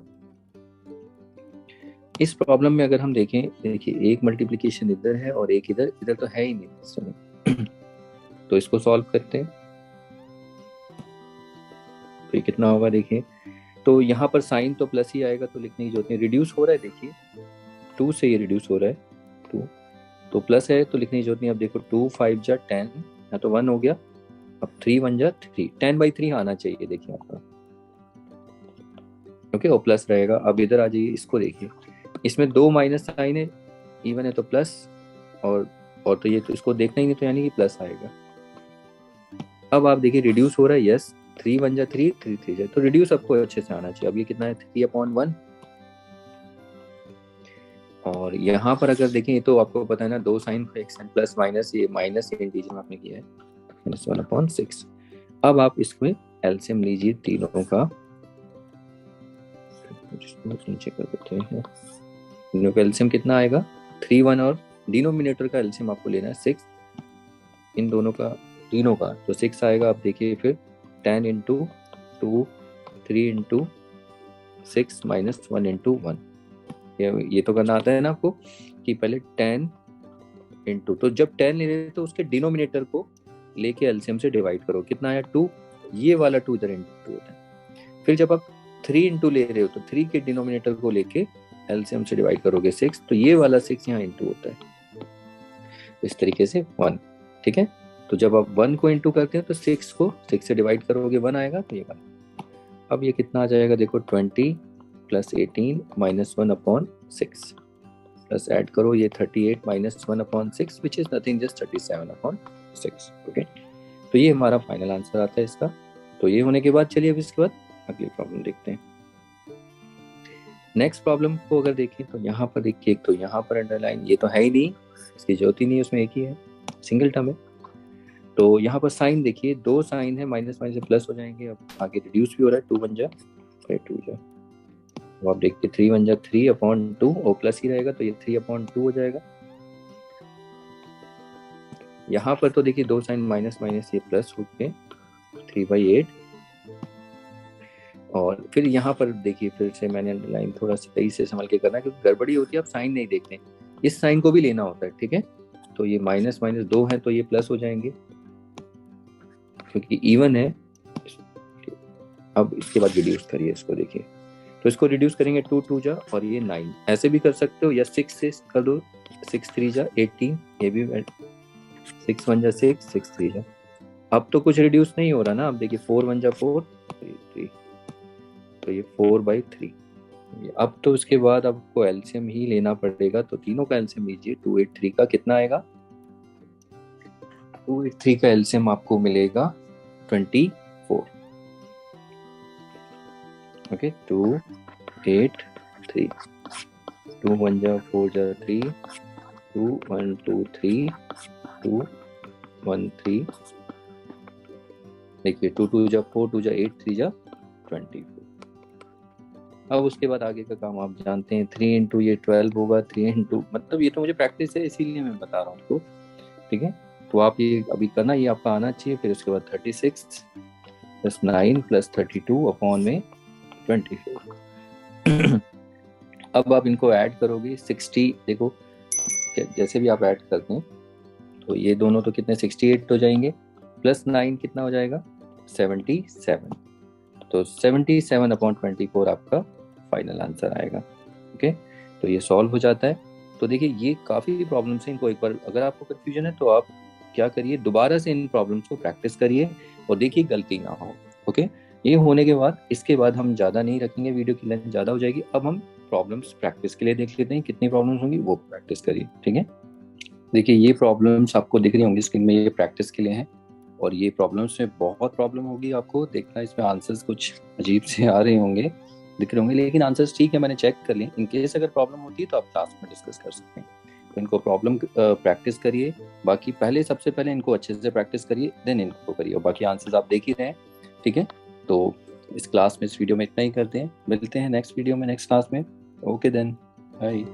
इस प्रॉब्लम में अगर हम देखें, देखिए एक मल्टीप्लिकेशन इधर है और एक इधर, इधर तो है ही नहीं इस समय। तो इसको सॉल्व करते हैं, तो ये कितना होगा देखिए, तो यहाँ पर साइन तो प्लस ही आएगा, तो लिखने की जरूरत नहीं, रिड्यूस हो रहा है देखिए 2 से ये रिड्यूस हो रहा है 2, तो प्लस है तो लिखने की जरूरत नहीं। अब देखो 2 5 जा 10, यहाँ तो 1 हो गया, अब 3 1 जा 3, 10/3 आना चाहिए देखिए आपका। ओके, और प्लस रहेगा। अब इधर आ जाइए, इसको देखिए, इसमें 2 माइनस साइन है, इवन है तो प्लस, और तो ये तो इसको देखना ही नहीं, तो यानी कि प्लस आएगा। अब आप देखिए रिड्यूस हो रहा है, यस 3 1 जा 3 3 3 जा, तो रिड्यूस आपको अच्छे से आना चाहिए। अब ये कितना है 3/1, और यहाँ पर अगर देखें तो आपको पता है ना, दो साइन एक साइन प्लस माइनस, ये माइनस ये इंटीजर में आपने किया है -1/6। अब आप इसमें एलसीएम लीजिए तीनों का, नीचे कर देते हैं। तीनों का एलसीएम कितना आएगा 3 1, और डिनोमिनेटर का एलसीएम आपको लेना है 6, इन दोनों का तीनों का तो 6 आएगा। आप देखिए फिर 10 × 2 3 × 6 -1 × 1, ये तो करना आता है ना आपको कि पहले 10 × तो जब 10 ले रहे तो उसके डिनोमिनेटर को लेके एलसीएम से डिवाइड करो, कितना आया 2, ये वाला 2 इधर इंटू होता है। फिर जब आप 3 × ले रहे हो तो 3 के डिनोमिनेटर को लेके एलसीएम से डिवाइड करोगे 6, तो ये वाला 6 यहाँ इंटू होता है, इस तरीके से 1। ठीक है, तो जब आप 1 को इंटू करते हैं तो 6 को 6 से डिवाइड करोगे 1 आएगा, तो ये 1। अब ये कितना आ जाएगा देखो 20 + 18 -1/6, प्लस ऐड करो ये 38 -1/6 which is nothing just 37/6। Okay, तो ये हमारा फाइनल आंसर आता है इसका। तो ये होने के बाद चलिए अब इसके बाद अगली प्रॉब्लम देखते हैं। नेक्स्ट प्रॉब्लम को अगर देखें तो यहाँ पर देखिए, एक तो यहाँ पर अंडरलाइन, ये तो है ही नहीं, इसकी जरूरत ही नहीं, उसमें एक ही है, सिंगल टर्म है। तो यहाँ पर साइन देखिए, दो साइन है, माइनस माइनस से प्लस हो जाएंगे। अब आगे रिड्यूस भी हो रहा है, 2 1 जा 2 जा, तो आप देखिए 3 1 जा 3/2, और प्लस ही रहेगा तो ये 3/2 हो जाएगा। यहाँ पर तो देखिए दो साइन माइनस माइनस ये प्लस हो गए 3/8, और फिर यहाँ पर देखिए फिर से मैंने अंडरलाइन थोड़ा सही से संभल के करना, क्योंकि गड़बड़ी होती है, आप साइन नहीं देखते, इस साइन को भी लेना होता है। ठीक है, तो ये माइनस माइनस 2 है तो ये प्लस हो जाएंगे क्योंकि इवन है। अब इसके बाद रिड्यूस करिए इसको, देखिए तो इसको रिड्यूस करेंगे 2 2 जा, और ये 9, ऐसे भी कर सकते हो, या 6 से कर दो, 6 3 जा 18, ये भी 6 1 जा 6 6 3 जा। अब तो कुछ रिड्यूस नहीं हो रहा ना, अब देखिए 4 1 जा 4 3, तो ये 4/3। अब तो उसके बाद आपको एलसीएम ही लेना पड़ेगा, तो तीनों का एलसीएम लीजिए। 283 का कितना आएगा, 283 का एलसीएम आपको मिलेगा 24। ओके, 2 8 3, 2 1 जा 4 जा 3, 2 1 2 3, 2 1 3, देखिए 2 2 जा 4, 2 जा 8, 3 जा 24। अब उसके बाद आगे का काम आप जानते हैं, 3 × ये 12 होगा, 3 × मतलब ये तो मुझे प्रैक्टिस है इसीलिए मैं बता रहा हूँ आपको। ठीक है, तो आप ये अभी करना, ये आपका आना चाहिए। फिर उसके बाद 36 + 9 + 32/24। अब आप इनको ऐड करोगे 60, देखो जैसे भी आप ऐड करते हैं तो ये दोनों तो कितने 68 हो जाएंगे, +9 कितना हो जाएगा 77, तो 77/24 आपका फाइनल आंसर आएगा। ओके, तो ये सॉल्व हो जाता है। तो देखिए ये काफ़ी प्रॉब्लम्स हैं, इनको एक बार अगर आपको कन्फ्यूजन है तो आप क्या करिए, दोबारा से इन प्रॉब्लम्स को प्रैक्टिस करिए और देखिए गलती ना हो। ओके, ये होने के बाद इसके बाद हम ज़्यादा नहीं रखेंगे, वीडियो की लेंथ ज़्यादा हो जाएगी। अब हम प्रॉब्लम्स प्रैक्टिस के लिए देख लेते हैं, कितनी प्रॉब्लम्स होंगी वो प्रैक्टिस करिए। ठीक है, देखिए ये प्रॉब्लम्स आपको दिख रही होंगी स्क्रीन में, ये प्रैक्टिस के लिए हैं, और ये प्रॉब्लम्स में बहुत प्रॉब्लम होगी आपको देखना, इसमें आंसर्स कुछ अजीब से आ रहे होंगे, दिख रहे होंगे, लेकिन आंसर्स ठीक है, मैंने चेक कर लिए। इन केस अगर प्रॉब्लम होती है तो आप क्लास में डिस्कस कर सकते हैं। तो इनको प्रॉब्लम प्रैक्टिस करिए, बाकी पहले सबसे पहले इनको अच्छे से प्रैक्टिस करिए, देन इनको करिए, और बाकी आंसर्स आप देख ही रहे हैं। ठीक है, तो इस क्लास में इस वीडियो में इतना ही करते हैं, मिलते हैं नेक्स्ट वीडियो में नेक्स्ट क्लास में। Okay then, bye.